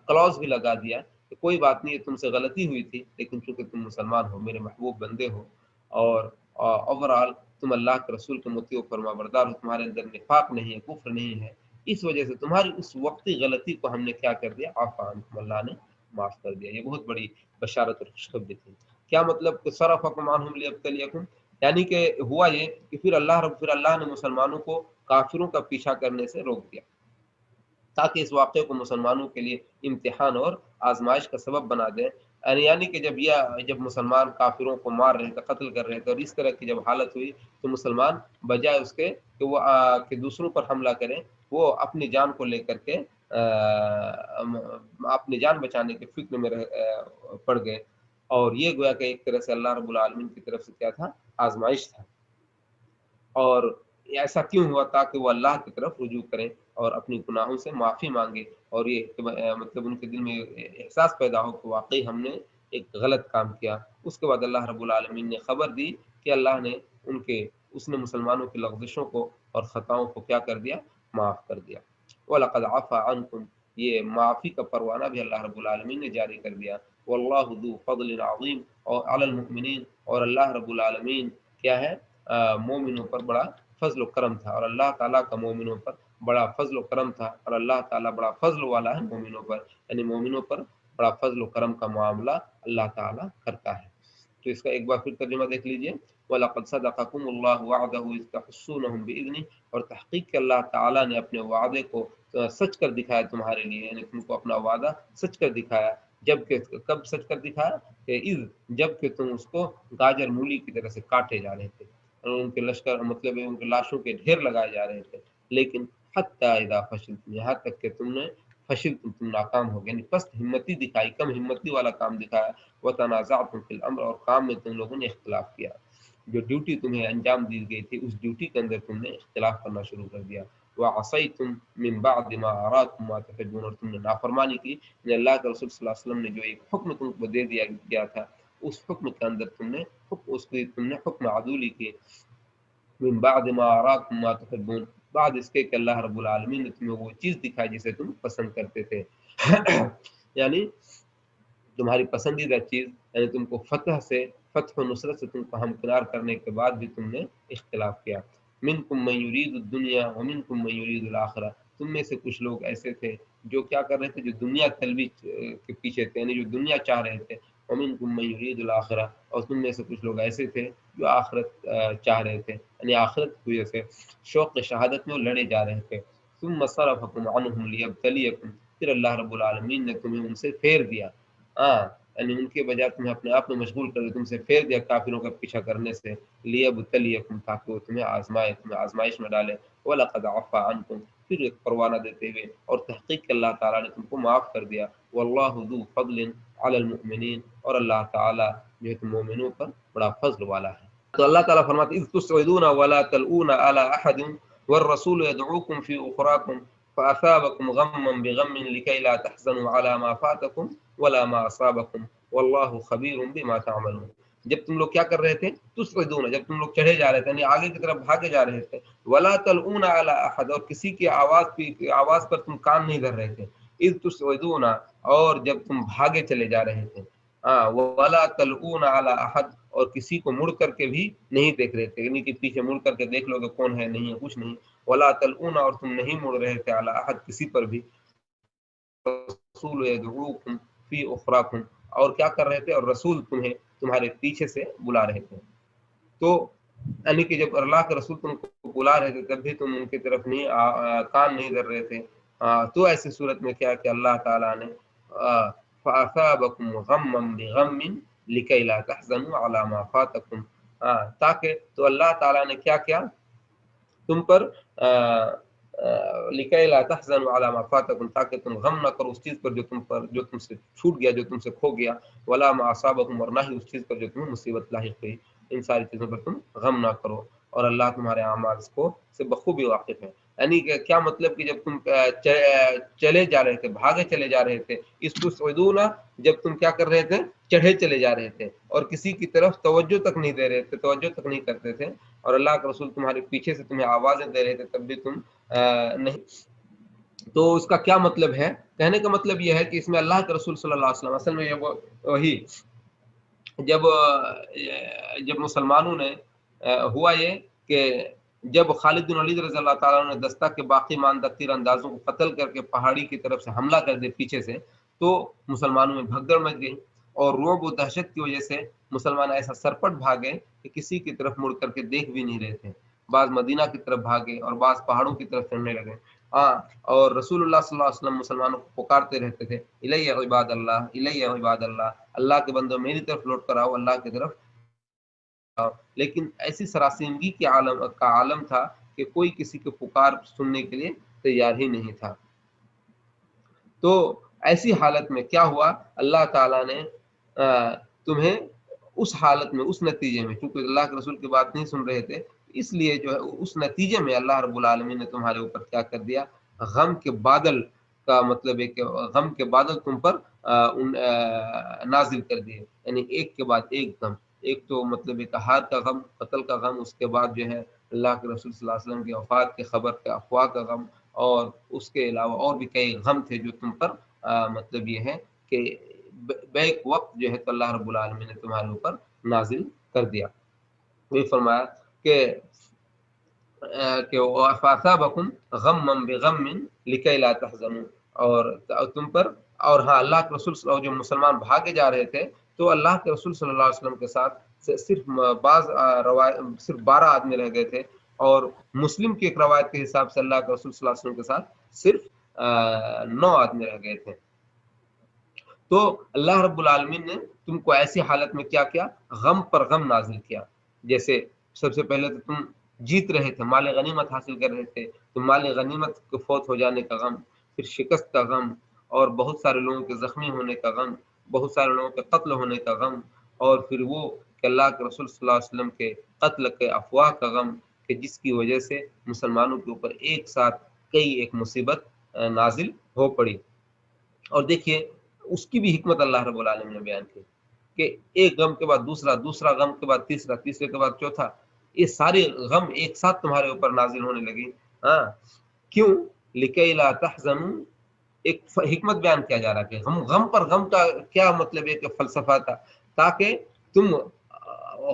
کلوز بھی لگا دیا کہ کوئی بات نہیں، تم سے غلطی ہوئی تھی لیکن چونکہ تم مسلمان ہو، میرے محبوب بندے ہو، اور اوورال تم اللہ کے رسول کے مطیع و فرما بردار ہو، تمہارے اندر نفاق نہیں ہے، کفر نہیں ہے، اس وجہ سے تمہاری اس وقتی غلطی کو ہم نے کیا کر دیا، عفا عنکم، اللہ نے معاف کر دیا. یہ بہت بڑی بشارت اور خوشخبری تھی. کیا مطلب کہ صرفکم عنہم لیبتلیکم، یعنی کہ ہوا یہ کہ پھر اللہ نے مسلمانوں کو کافروں کا پیچھا کرنے سے روک دیا تاکہ اس واقعے کو مسلمانوں کے لیے امتحان اور آزمائش کا سبب بنا دیں. یعنی کہ جب مسلمان کافروں کو مار رہے تھے، قتل کر رہے تھے، اور اس طرح کی جب حالت ہوئی تو مسلمان بجائے اس کے کہ وہ کہ دوسروں پر حملہ کریں، وہ اپنی جان کو لے کر کے اپنی جان بچانے کے فکر میں پڑ گئے. اور یہ گویا کہ ایک طرح سے اللہ رب العالمین کی طرف سے کیا تھا، آزمائش تھا. اور ایسا کیوں ہوا، تاکہ وہ اللہ کی طرف رجوع کریں اور اپنی گناہوں سے معافی مانگے، اور یہ مطلب ان کے دل میں احساس پیدا ہو کہ واقعی ہم نے ایک غلط کام کیا. اس کے بعد اللہ رب العالمین نے خبر دی کہ اللہ نے اس نے مسلمانوں کی لغزشوں کو اور خطاؤں کو کیا کر دیا، معاف کر دیا. وَلَقَدْ عَفَا عَنْكُمْ، یہ معافی کا پروانہ بھی اللہ رب العالمین نے جاری کر دیا. وَاللَّهُ ذُو فَضْلٍ عَظِيمٍ، اور عَلَى الْمُؤْمِنِينَ، اور اللہ رب العالمین کیا ہے، مومنوں پر بڑا فضل و کرم تھا، اور اللہ تعالیٰ کا مومنوں پر بڑا فضل و کرم تھا، اور اللہ تعالیٰ بڑا فضل والا ہے مومنوں پر، یعنی مومنوں پر بڑا فضل و کرم کا معاملہ اللہ تعالیٰ کرتا ہے۔ تو اس کا ایک بار پھر ترجمہ دیکھ لیجئے، وَلَقَدْ صَدَقَكُمُ اللَّهُ وَعْدَهُ إِذْ تَحُسُّونَهُم بِإِذْنِهِ، اور تحقیق کہ اللہ تعالیٰ نے اپنے وعدے کو سچ کر دکھایا تمہارے لیے، یعنی تم کو اپنا وعدہ سچ کر دکھایا، جب کہ کب سچ کر دکھایا کہ جب کہ تم اس کو گاجر مولی کی طرح سے کاٹے جا رہے تھے، اور ان کے لشکر مطلب ہے ان کے لاشوں کے ڈھیر لگائے جا رہے تھے، لیکن حتی اذا فشلتم، یہاں تک کہ تم نے تم ناکام ہو گئے، یعنی پست ہمتی دکھائی، کم ہمتی والا کام دکھایا، وتنازعتم فی الامر، اور کام میں تم لوگوں نے اختلاف کیا، جو ڈیوٹی تمہیں انجام دی گئی تھی اس ڈیوٹی کے اندر تم نے اختلاف کرنا شروع کر دیا، وعصیتم من بعد ما اراکم ما تحبون، اور تم نے نافرمانی کی، یعنی اللہ کے رسول صلی اللہ علیہ وسلم نے جو ایک حکم تم کو دے دیا گیا تھا، اس حکم کے اندر تم نے حکم عدولی کی، من بعد ما اراکم ما تحبون، بعد اس کے کہ اللہ رب العالمین نے تمہیں وہ چیز دکھائی جسے تم پسند کرتے تھے یعنی تمہاری پسندیدہ چیز، یعنی تم کو فتح و نصرت سے تم کو ہمکنار کرنے کے بعد بھی تم نے اختلاف کیا، منکم من یرید الدنیا ومنکم من یرید الاخرہ، تم میں سے کچھ لوگ ایسے تھے جو کیا کر رہے تھے، جو دنیا طلبی کے پیچھے تھے، یعنی جو دنیا چاہ رہے تھے، ومنکم من یرید الاخرہ، اور تم میں سے کچھ لوگ ایسے تھے جو آخرت چاہ رہے تھے، یعنی آخرت کی وجہ سے شوق شہادت میں وہ لڑے جا رہے تھے، ثم صرفکم عنہم لیبتلیکم، پھر اللہ رب العالمین نے تمہیں ان سے پھیر دیا، یعنی ان کے بجائے تمہیں اپنے آپ میں مشغول کر دیا، تم سے پھیر دیا کافروں کا پیچھا کرنے سے، لیبتلیکم، تاکہ وہ تمہیں آزمائے، تمہیں آزمائش میں ڈالے، وَلَقَدْ عَفَا عَنْكُمْ، پھر ایک پروانہ دیتے ہوئے، اور تحقیق کہ اللہ تعالیٰ نے تم کو معاف کر دیا، وَاللَّهُ ذُو فَضْلٍ عَلَى الْمُؤْمِنِينَ، اور اللہ تعالیٰ جو ہے مومنوں پر بڑا فضل والا ہے۔ تو اللہ تعالیٰ فرماتے اذ تسعدون ولا تلؤون على احد والرسول يدعوكم في اخراكم فاثابكم غما بغم لكي لا تحزنوا على ما فاتكم ولا ما اصابكم والله خبير بما تعملون، جب تم لوگ کیا کر رہے تھے، تسعدون، جب تم لوگ چڑھے جا رہے تھے، یعنی آگے کی طرف بھاگے جا رہے تھے، ولا تلؤون على احد، اور کسی کی آواز پر تم کان نہیں دھر رہے تھے، اذ تسعدون، اور جب تم بھاگے چلے جا رہے تھے، ولا تلؤون على احد، اور کسی کو مڑ کر کے بھی نہیں دیکھ رہے تھے، یعنی کہ پیچھے مڑ کر کے دیکھ لو کہ کون ہے، نہیں ہے، کچھ نہیں، ولا تلؤون، اور تم نہیں مڑ رہے تھے، علی احد، کسی پر بھی، رسول یدعوکم فی اخراکم، اور کیا کر رہے تھے، اور رسول تمہیں تمہارے پیچھے سے بلا رہے تھے، تو یعنی کہ جب اللہ کے رسول تم کو بلا رہے تھے تب بھی تم ان کی طرف نہیں کان نہیں دھر رہے تھے، تو ایسی صورت میں کیا کہ اللہ تعالیٰ نے فَأَثَابَكُمْ غَمًّا بِغَمٍّ لِكَيْ لَا تَحْزَنُوا عَلَى مَا فَاتَكُمْ، تاکہ تو اللہ تعالیٰ نے کیا کیا تم پر لِكَيْ لَا تَحْزَنُوا عَلَى مَا فَاتَكُمْ، تاکہ تم غم نہ کرو اس چیز پر جو تم سے چھوٹ گیا، جو تم سے کھو گیا، وَلَا مَا أَصَابَكُمْ، اور نہ ہی اس چیز پر جو تمہیں مصیبت لاحق ہوئی، ان ساری چیزوں پر تم غم نہ کرو، اور اللہ تمہارے اعمال کو سے بخوبی واقف ہے، یعنی کہ کیا مطلب کہ جب تم چلے جا رہے تھے، بھاگے چلے جا رہے تھے، اس تسعدون، جب تم کیا کر رہے تھے، چڑھے چلے جا رہے تھے، اور کسی کی طرف توجہ تک نہیں دے رہے تھے، توجہ تک نہیں کرتے تھے، اور اللہ کے رسول تمہارے پیچھے سے تمہیں آوازیں دے رہے تھے تب بھی تم نہیں، تو اس کا کیا مطلب ہے، کہنے کا مطلب یہ ہے کہ اس میں اللہ کے رسول صلی اللہ علیہ وسلم اصل میں وہی جب مسلمانوں نے ہوا یہ کہ جب خالد بن ولید رضی اللہ تعالیٰ نے دستہ کے باقی ماندہ تیر اندازوں کو قتل کر کے پہاڑی کی طرف سے حملہ کر دے پیچھے سے، تو مسلمانوں میں بھگدڑ مچ گئی، اور رعب و دہشت کی وجہ سے مسلمان ایسا سرپٹ بھاگے کہ کسی کی طرف مڑ کر کے دیکھ بھی نہیں رہے تھے، بعض مدینہ کی طرف بھاگے اور بعض پہاڑوں کی طرف چڑھنے لگے، اور رسول اللہ صلی اللہ علیہ وسلم مسلمانوں کو پکارتے رہتے تھے، الیہ عباد اللہ، الیہ عباد اللہ، اللہ کے بندوں میری طرف لوٹ کر آؤ، اللہ کی طرف آؤ، لیکن ایسی سراسیمگی کا عالم تھا کہ کوئی کسی کے پکار سننے کے لیے تیار ہی نہیں تھا، تو ایسی حالت میں کیا ہوا، اللہ تعالیٰ نے تمہیں اس حالت میں، اس نتیجے میں، چونکہ اللہ کے رسول کی بات نہیں سن رہے تھے، اس لیے جو ہے اس نتیجے میں اللہ رب العالمین نے تمہارے اوپر کیا کر دیا، غم کے بادل کا مطلب ہے کہ غم کے بادل تم پر نازل کر دیے، یعنی ایک کے بعد ایک غم، ایک تو مطلب ایک ہار کا غم، قتل کا غم، اس کے بعد جو ہے اللہ کے رسول صلی اللہ علیہ وسلم کی وفات کی خبر کے افواہ کا غم، اور اس کے علاوہ اور بھی کئی غم تھے جو تم پر مطلب یہ ہے کہ بیک وقت جو ہے تو اللہ رب العالمین نے تمہارے اوپر نازل کر دیا۔ یہ فرمایا کہ کہ فَأَصَابَكُمْ غَمًّا بِغَمٍّ لِكَيْ لَا تَحْزَنُوا، اور تم پر، اور ہاں اللہ کے رسول جو مسلمان بھاگے جا رہے تھے تو اللہ کے رسول صلی اللہ علیہ وسلم کے ساتھ صرف بعض صرف 12 آدمی رہ گئے تھے، اور مسلم کی ایک روایت کے حساب سے اللہ کے رسول صلی اللہ علیہ وسلم کے ساتھ صرف 9 آدمی رہ گئے تھے۔ تو اللہ رب العالمین نے تم کو ایسی حالت میں کیا کیا، غم پر غم نازل کیا۔ جیسے سب سے پہلے تو تم جیت رہے تھے، مال غنیمت حاصل کر رہے تھے، تو مال غنیمت کو فوت ہو جانے کا غم، پھر شکست کا غم، اور بہت سارے لوگوں کے زخمی ہونے کا غم، بہت سارے لوگوں کے قتل ہونے کا غم، اور پھر وہ کہ اللہ کے رسول صلی اللہ علیہ وسلم کے قتل کے افواہ کا غم، کہ جس کی وجہ سے مسلمانوں کے اوپر ایک ساتھ کئی ایک مصیبت نازل ہو پڑی۔ اور دیکھیے اس کی بھی حکمت اللہ رب العالمین نے بیان کی کہ ایک غم کے بعد دوسرا، دوسرا غم کے بعد تیسرا، تیسرے کے بعد چوتھا، یہ سارے غم ایک ساتھ تمہارے اوپر نازل ہونے لگی۔ ہاں کیوں؟ لِكَيْ لَا تَحْزَنُوا، ایک حکمت بیان کیا جا رہا ہے کہ غم پر غم کا کیا مطلب ہے کہ فلسفہ تھا، تاکہ تم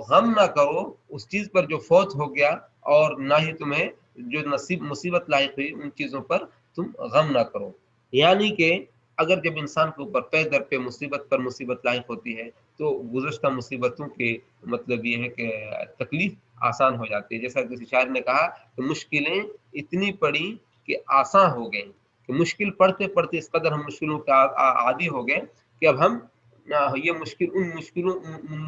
غم نہ کرو اس چیز پر جو فوت ہو گیا، اور نہ ہی تمہیں جو مصیبت لاحق ہوئی ان چیزوں پر تم غم نہ کرو۔ یعنی کہ اگر جب انسان کے اوپر پے در پہ مصیبت پر مصیبت لاحق ہوتی ہے تو گزشتہ مصیبتوں کے مطلب یہ ہے کہ تکلیف آسان ہو جاتی ہے۔ جیسا کسی شاعر نے کہا کہ مشکلیں اتنی پڑی کہ آسان ہو گئیں، کہ مشکل پڑھتے پڑھتے اس قدر ہم مشکلوں کا عادی ہو گئے کہ اب ہم یہ ان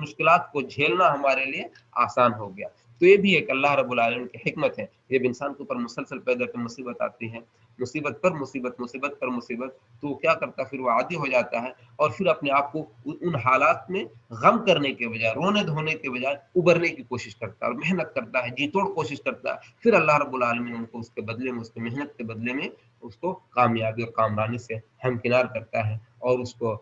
مشکلات کو جھیلنا ہمارے لیے آسان ہو گیا۔ تو یہ بھی ایک اللہ رب العالمین کی حکمت ہے، جب انسان کے اوپر مسلسل پیدا پہ مصیبت آتی ہے، مصیبت پر مصیبت، مصیبت پر مصیبت، تو کیا کرتا ہے پھر وہ عادی ہو جاتا ہے، اور پھر اپنے آپ کو ان حالات میں غم کرنے کے بجائے، رونے دھونے کے بجائے ابھرنے کی کوشش کرتا ہے، اور محنت کرتا ہے، جی توڑ کوشش کرتا ہے۔ پھر اللہ رب العالمین ان کو اس کے بدلے میں، اس کی محنت کے بدلے میں اس کو کامیابی اور کامرانی سے ہمکنار کرتا ہے، اور اس کو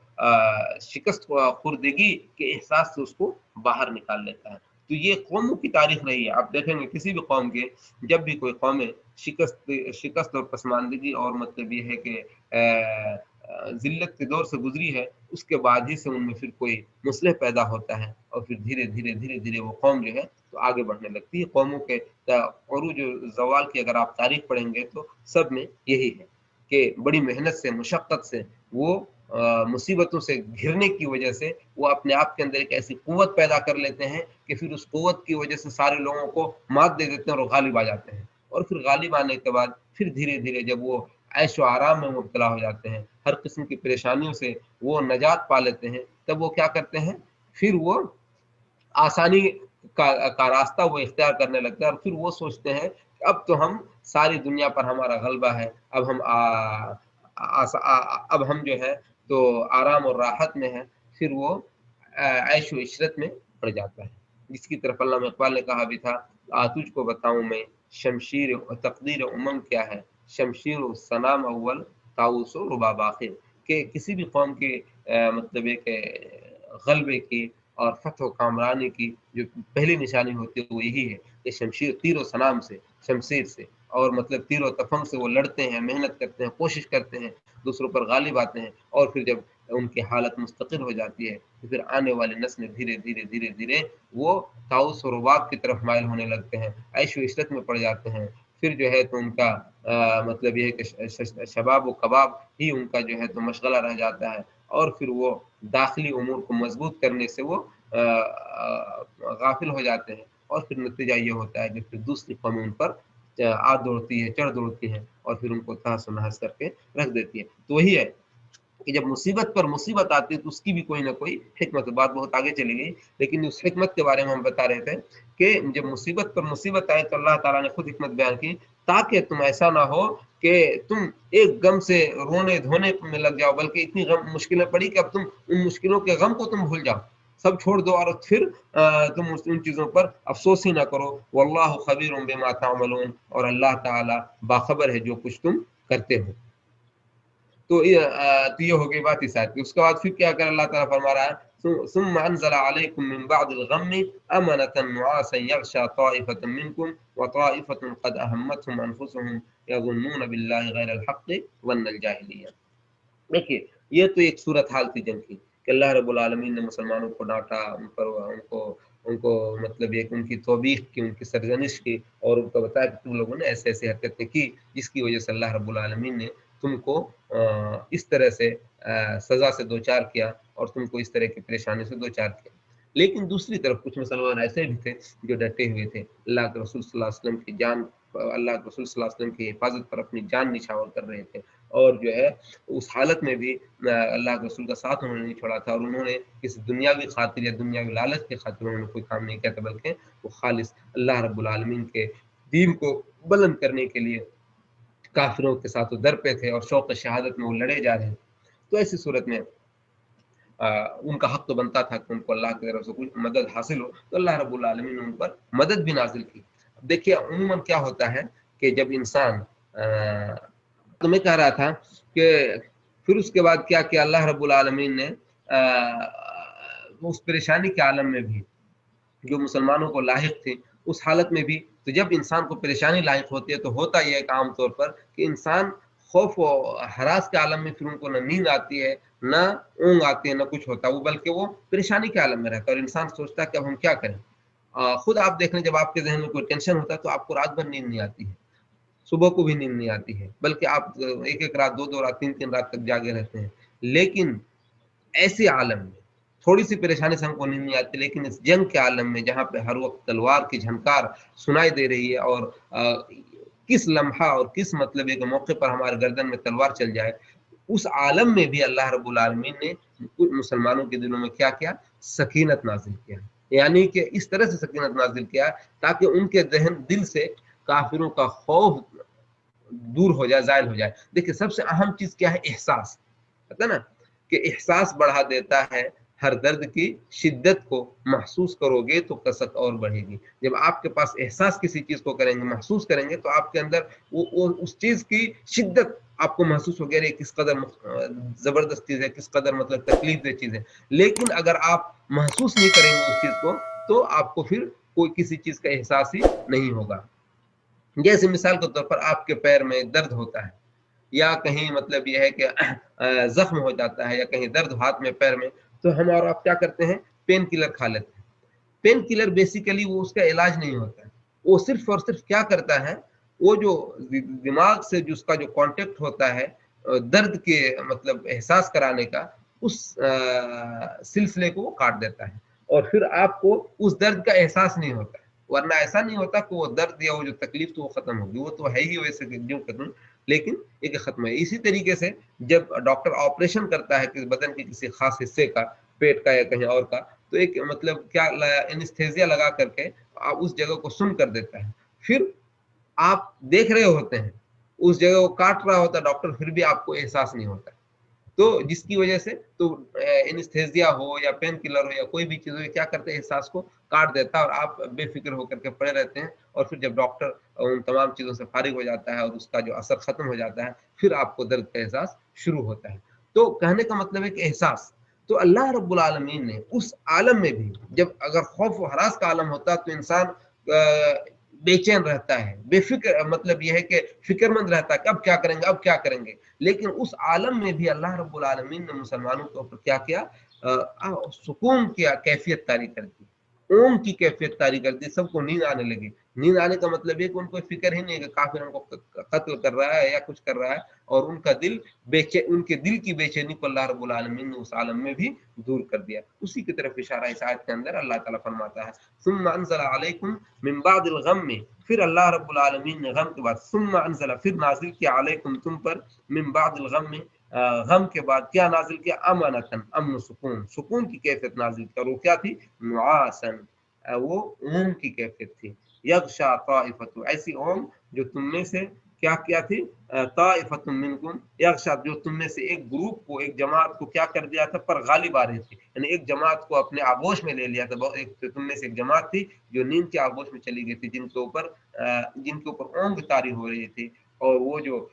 شکست خوردگی کے احساس سے اس کو باہر نکال لیتا ہے۔ تو یہ قوموں کی تاریخ رہی ہے۔ آپ دیکھیں گے کسی بھی قوم کے، جب بھی کوئی قومیں شکست اور پسماندگی اور مطلب یہ ہے کہ ذلت کے دور سے گزری ہے، اس کے بعد ہی سے ان میں پھر کوئی مصلح پیدا ہوتا ہے، اور پھر دھیرے دھیرے دھیرے دھیرے وہ قوم جو ہے تو آگے بڑھنے لگتی ہے۔ قوموں کے عروج و زوال کی اگر آپ تاریخ پڑھیں گے تو سب میں یہی ہے کہ بڑی محنت سے، مشقت سے، وہ مصیبتوں سے گھرنے کی وجہ سے وہ اپنے آپ کے اندر ایک ایسی قوت پیدا کر لیتے ہیں کہ پھر اس قوت کی وجہ سے سارے لوگوں کو مات دے دیتے ہیں اور غالب آ جاتے ہیں، اور پھر غالب آنے کے بعد پھر دھیرے دھیرے جب وہ عیش و آرام میں مبتلا ہو جاتے ہیں، ہر قسم کی پریشانیوں سے وہ نجات پا لیتے ہیں، تب وہ کیا کرتے ہیں، پھر وہ آسانی کا راستہ وہ اختیار کرنے لگتے ہیں، اور پھر وہ سوچتے ہیں کہ اب تو ہم ساری دنیا پر ہمارا غلبہ ہے، اب ہم جو ہے تو آرام اور راحت میں ہیں، پھر وہ عیش و عشرت میں پڑ جاتا ہے، جس کی طرف علامہ اقبال نے کہا بھی تھا، تجھ کو بتاؤں میں شمشیر و تقدیر امم کیا ہے، شمشیر و سلام اول طاؤس و رباب آخر، کہ کسی بھی قوم کے مطلب ہے کہ غلبے کی اور فتح و کامرانی کی جو پہلی نشانی ہوتی ہے وہ یہی ہے کہ شمشیر، تیر و سلام سے، شمشیر سے، اور مطلب تیر و تفنگ سے وہ لڑتے ہیں، محنت کرتے ہیں، کوشش کرتے ہیں، دوسروں پر غالب آتے ہیں، اور پھر جب ان کی حالت مستقر ہو جاتی ہے تو پھر آنے والی نسلیں دھیرے دھیرے دھیرے دھیرے وہ طاؤس و رباب کی طرف مائل ہونے لگتے ہیں، عیش و عشرت میں پڑ جاتے ہیں، پھر جو ہے تو ان کا مطلب یہ ہے کہ شباب و کباب ہی ان کا جو ہے تو مشغلہ رہ جاتا ہے، اور پھر وہ داخلی امور کو مضبوط کرنے سے وہ غافل ہو جاتے ہیں، اور پھر نتیجہ یہ ہوتا ہے کہ پھر دوسری قوم ان پر آ دوڑتی ہے، چڑھ دوڑتی ہے، اور پھر ان کو تحس و نحس کر کے رکھ دیتی ہے۔ تو وہی ہے کہ جب مصیبت پر مصیبت آتی ہے تو اس کی بھی کوئی نہ کوئی حکمت ہے۔ بات بہت آگے چلی گئی، لیکن اس حکمت کے بارے میں ہم بتا رہے تھے کہ جب مصیبت پر مصیبت آئے تو اللہ تعالیٰ نے خود حکمت بیان کی، تاکہ تم ایسا نہ ہو کہ تم ایک غم سے رونے دھونے میں لگ جاؤ، بلکہ اتنی غم مشکلیں پڑی کہ اب تم ان مشکلوں کے غم کو تم بھول جاؤ، سب چھوڑ دو، اور پھر تم ان چیزوں پر افسوس ہی نہ کرو۔ واللہ خبیر بما تعملون، اور اللہ تعالیٰ باخبر ہے جو کچھ تم کرتے ہو۔ تو یہ ہو گئی بات اس آیت کی۔ اس کے بعد پھر کیا کر اللہ تعالیٰ فرما رہا ہے، ثم انزل علیکم من بعد الغم امنة نعاسا یغشى طائفة منکم وطائفة قد اہمتهم انفسهم یظنون باللہ غیر الحق ظن الجاہلیہ۔ دیکھیے یہ تو ایک صورت حال تھی جنگ کی، کہ اللہ رب العالمین نے مسلمانوں کو ڈانٹا، ان پر ان کو مطلب یہ کہ ان کی توبیخ کی، ان کی سرزنش کی، اور ان کو بتایا کہ تم لوگوں نے ایسے ایسے حرکتیں کی جس کی وجہ سے اللہ رب العالمین نے تم کو اس طرح سے سزا سے دوچار کیا اور تم کو اس طرح کی پریشانی سے دوچار کیا۔ لیکن دوسری طرف کچھ مسلمان ایسے بھی تھے جو ڈٹے ہوئے تھے، اللہ کے رسول صلی اللہ علیہ وسلم کی جان، اللہ کے رسول صلی اللہ علیہ وسلم کی حفاظت پر اپنی جان نچھاور کر رہے تھے، اور جو ہے اس حالت میں بھی اللہ کے رسول کا ساتھ انہوں نے نہیں چھوڑا تھا، اور انہوں نے کسی دنیاوی خاطر یا دنیاوی لالچ کی خاطر انہوں نے کوئی کام نہیں کیا تھا، بلکہ وہ خالص اللہ رب العالمین کے دین کو بلند کرنے کے لیے کافروں کے ساتھ در پہ تھے اور شوق شہادت میں وہ لڑے جا رہے ہیں۔ تو ایسی صورت میں ان کا حق تو بنتا تھا کہ ان کو اللہ کی طرف سے کچھ مدد حاصل ہو، تو اللہ رب العالمین نے ان پر مدد بھی نازل کی۔ دیکھیے عموماً کیا ہوتا ہے کہ جب انسان تو میں کہہ رہا تھا کہ پھر اس کے بعد کیا کیا اللہ رب العالمین نے اس پریشانی کے عالم میں بھی جو مسلمانوں کو لاحق تھی اس حالت میں بھی، تو جب انسان کو پریشانی لاحق ہوتی ہے تو ہوتا یہ ہے کہ عام طور پر کہ انسان خوف و ہراس کے عالم میں پھر ان کو نہ نیند آتی ہے، نہ اونگ آتی ہے، نہ کچھ ہوتا ہے، وہ بلکہ وہ پریشانی کے عالم میں رہتا ہے، اور انسان سوچتا ہے کہ اب ہم کیا کریں۔ خود آپ دیکھ لیں، جب آپ کے ذہن میں کوئی ٹینشن ہوتا ہے تو آپ کو رات بھر نیند نہیں آتی ہے، صبح کو بھی نیند نہیں آتی ہے، بلکہ آپ ایک ایک رات، دو دو رات، تین تین رات تک جاگے رہتے ہیں۔ لیکن ایسے عالم میں تھوڑی سی پریشانی سے ہم کو نیند نہیں آتی، لیکن اس جنگ کے عالم میں جہاں پہ ہر وقت تلوار کی جھنکار سنائی دے رہی ہے، اور کس لمحہ اور کس مطلب ایک موقع پر ہمارے گردن میں تلوار چل جائے، اس عالم میں بھی اللہ رب العالمین نے مسلمانوں کے دلوں میں کیا کیا؟ سکینت نازل کیا، یعنی کہ اس طرح سے سکینت نازل کیا تاکہ ان کے ذہن دل سے کافروں کا خوف دور ہو جائے، زائل ہو جائے۔ دیکھیں سب سے اہم چیز کیا ہے؟ احساس، پتہ نا کہ احساس بڑھا دیتا ہے، ہر درد کی شدت کو محسوس کرو گے تو کثرت اور بڑھے گی۔ جب آپ کے پاس احساس کسی چیز کو کریں گے، محسوس کریں گے، تو آپ کے اندر وہ اس چیز کی شدت آپ کو محسوس ہو گیا، کس قدر زبردست چیز ہے، کس قدر مطلب تکلیف دہ چیز ہے۔ لیکن اگر آپ محسوس نہیں کریں گے اس چیز کو تو آپ کو پھر کوئی کسی چیز کا احساس ہی نہیں ہوگا۔ جیسے مثال کے طور پر آپ کے پیر میں درد ہوتا ہے، یا کہیں مطلب یہ ہے کہ زخم ہو جاتا ہے، یا کہیں درد ہاتھ میں، پیر میں، تو ہم اور آپ کیا کرتے ہیں؟ پین کلر کھا لیتے ہیں۔ پین کلر بیسیکلی وہ اس کا علاج نہیں ہوتا ہے، وہ صرف اور صرف کیا کرتا ہے، وہ جو دماغ سے جس کا جو کانٹیکٹ ہوتا ہے درد کے مطلب احساس کرانے کا، اس سلسلے کو وہ کاٹ دیتا ہے، اور پھر آپ کو اس درد کا احساس نہیں ہوتا ہے۔ ورنہ ایسا نہیں ہوتا کہ وہ درد یا وہ جو تکلیف تو وہ ختم ہوگی، وہ تو ہے ہی ویسے جو ختم، لیکن ایک ختم ہے۔ اسی طریقے سے جب ڈاکٹر آپریشن کرتا ہے کہ بدن کے کسی خاص حصے کا، پیٹ کا یا کہیں اور کا، تو ایک مطلب کیا انستھیزیا لگا کر کے اس جگہ کو سن کر دیتا ہے، پھر آپ دیکھ رہے ہوتے ہیں اس جگہ کو کاٹ رہا ہوتا ہے ڈاکٹر، پھر بھی آپ کو احساس نہیں ہوتا، تو جس کی وجہ سے تو انستھیزیا ہو یا پین کلر ہو یا کوئی بھی چیز ہو، کیا کرتے ہیں؟ احساس کو کاٹ دیتا ہے، اور آپ بے فکر ہو کر کے پڑے رہتے ہیں، اور پھر جب ڈاکٹر ان تمام چیزوں سے فارغ ہو جاتا ہے اور اس کا جو اثر ختم ہو جاتا ہے، پھر آپ کو درد کا احساس شروع ہوتا ہے۔ تو کہنے کا مطلب ہے کہ احساس تو اللہ رب العالمین نے اس عالم میں بھی، جب اگر خوف و ہراس کا عالم ہوتا تو انسان بے چین رہتا ہے، بے فکر، مطلب یہ ہے کہ فکر مند رہتا ہے کہ اب کیا کریں گے، اب کیا کریں گے۔ لیکن اس عالم میں بھی اللہ رب العالمین نے مسلمانوں کے اوپر کیا کیا؟ سکون کی کیفیت طاری کر دی، اونگ کی کیفیت طاری کر دی، سب کو نیند آنے لگی۔ نیند آنے کا مطلب یہ کہ ان کو فکر ہی نہیں کہ کافر ان کو قتل کر رہا ہے یا کچھ کر رہا ہے، اور ان کا دل ان کے دل کی بے چینی کو اللہ رب العالمین نے اس عالم میں بھی دور کر دیا۔ اسی کی طرف اشارہ اس آیت کے اندر اللہ تعالیٰ فرماتا ہے ثم انزل علیکم من بعد الغم، پھر اللہ رب العالمین نے غم کے بعد، ثم انزل، پھر نازل کیا، علیکم تم پر، من بعد الغم، غم کے بعد کیا نازل کیا؟ امانتن، امن و سکون، سکون کی کیفیت نازل کیا، وہ کیا تھی؟ نعاسن، وہ اونگ کی کیفیت تھی، یغشا طائفۃ، ایسی اونگ جو تم میں سے کیا تھی؟ طائفۃ منکم، یغشا، جو تم میں سے ایک گروپ کو، ایک جماعت کو کیا کر دیا تھا؟ پر غالب آ رہی تھی، یعنی ایک جماعت کو اپنے آغوش میں لے لیا تھا۔ تم میں سے ایک جماعت تھی جو نیند کے آغوش میں چلی گئی تھی، جن کے اوپر اونگ طاری ہو رہی تھی، اور وہ جو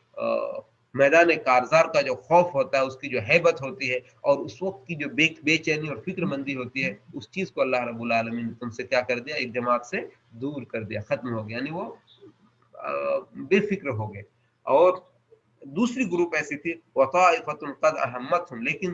میدان کارزار کا جو خوف ہوتا ہے، اس کی جو ہیبت ہوتی ہے، اور اس وقت کی جو بے چینی اور فکر مندی ہوتی ہے، اس چیز کو اللہ رب العالمین نے تم سے کیا کر دیا؟ ایک جماعت سے دور کر دیا، ختم ہو گیا، یعنی وہ بے فکر ہو گئے۔ اور دوسری گروپ ایسی تھی وطائفۃ قد اہمتہم، لیکن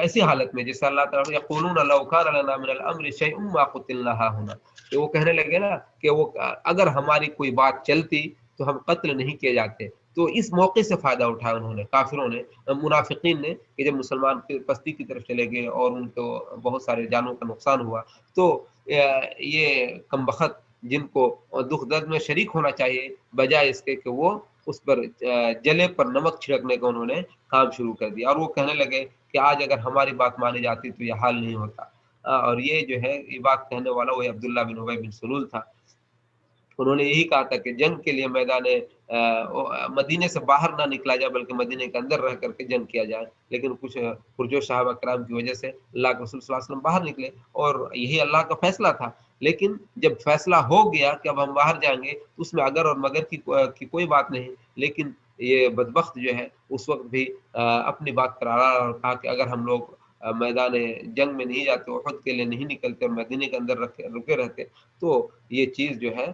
ایسی حالت میں جیسے اللہ تعالیٰ یقولون لو کان لنا من الامر شیء ما قتلنا هاهنا، کہ وہ کہنے لگے نا کہ وہ اگر ہماری کوئی بات چلتی تو ہم قتل نہیں کیے جاتے. تو اس موقع سے فائدہ اٹھایا انہوں نے، کافروں نے، منافقین نے، کہ جب مسلمان پستی کی طرف چلے گئے اور ان کو بہت سارے جانوں کا نقصان ہوا، تو یہ کم بخت جن کو دکھ درد میں شریک ہونا چاہیے، بجائے اس کے کہ وہ اس پر جلے پر نمک چھڑکنے کا انہوں نے کام شروع کر دیا. اور وہ کہنے لگے کہ آج اگر ہماری بات مانی جاتی تو یہ حال نہیں ہوتا. اور یہ جو ہے یہ بات کہنے والا وہ عبداللہ بن ابی بن سلول تھا. انہوں نے یہی کہا تھا کہ جنگ کے لیے میدان مدینے سے باہر نہ نکلا جائے بلکہ مدینے کے اندر رہ کر کے جنگ کیا جائے. لیکن کچھ پرجوش صحابہ کرام کی وجہ سے اللہ کے رسول صلی اللہ علیہ وسلم باہر نکلے، اور یہی اللہ کا فیصلہ تھا. لیکن جب فیصلہ ہو گیا کہ اب ہم باہر جائیں گے تو اس میں اگر اور مگر کی کوئی بات نہیں. لیکن یہ بدبخت جو ہے اس وقت بھی اپنی بات پر اڑا اور کہا کہ اگر ہم لوگ میدان جنگ میں نہیں جاتے، احد کے لیے نہیں نکلتے اور مدینے کے اندر رکے رہتے تو یہ چیز جو ہے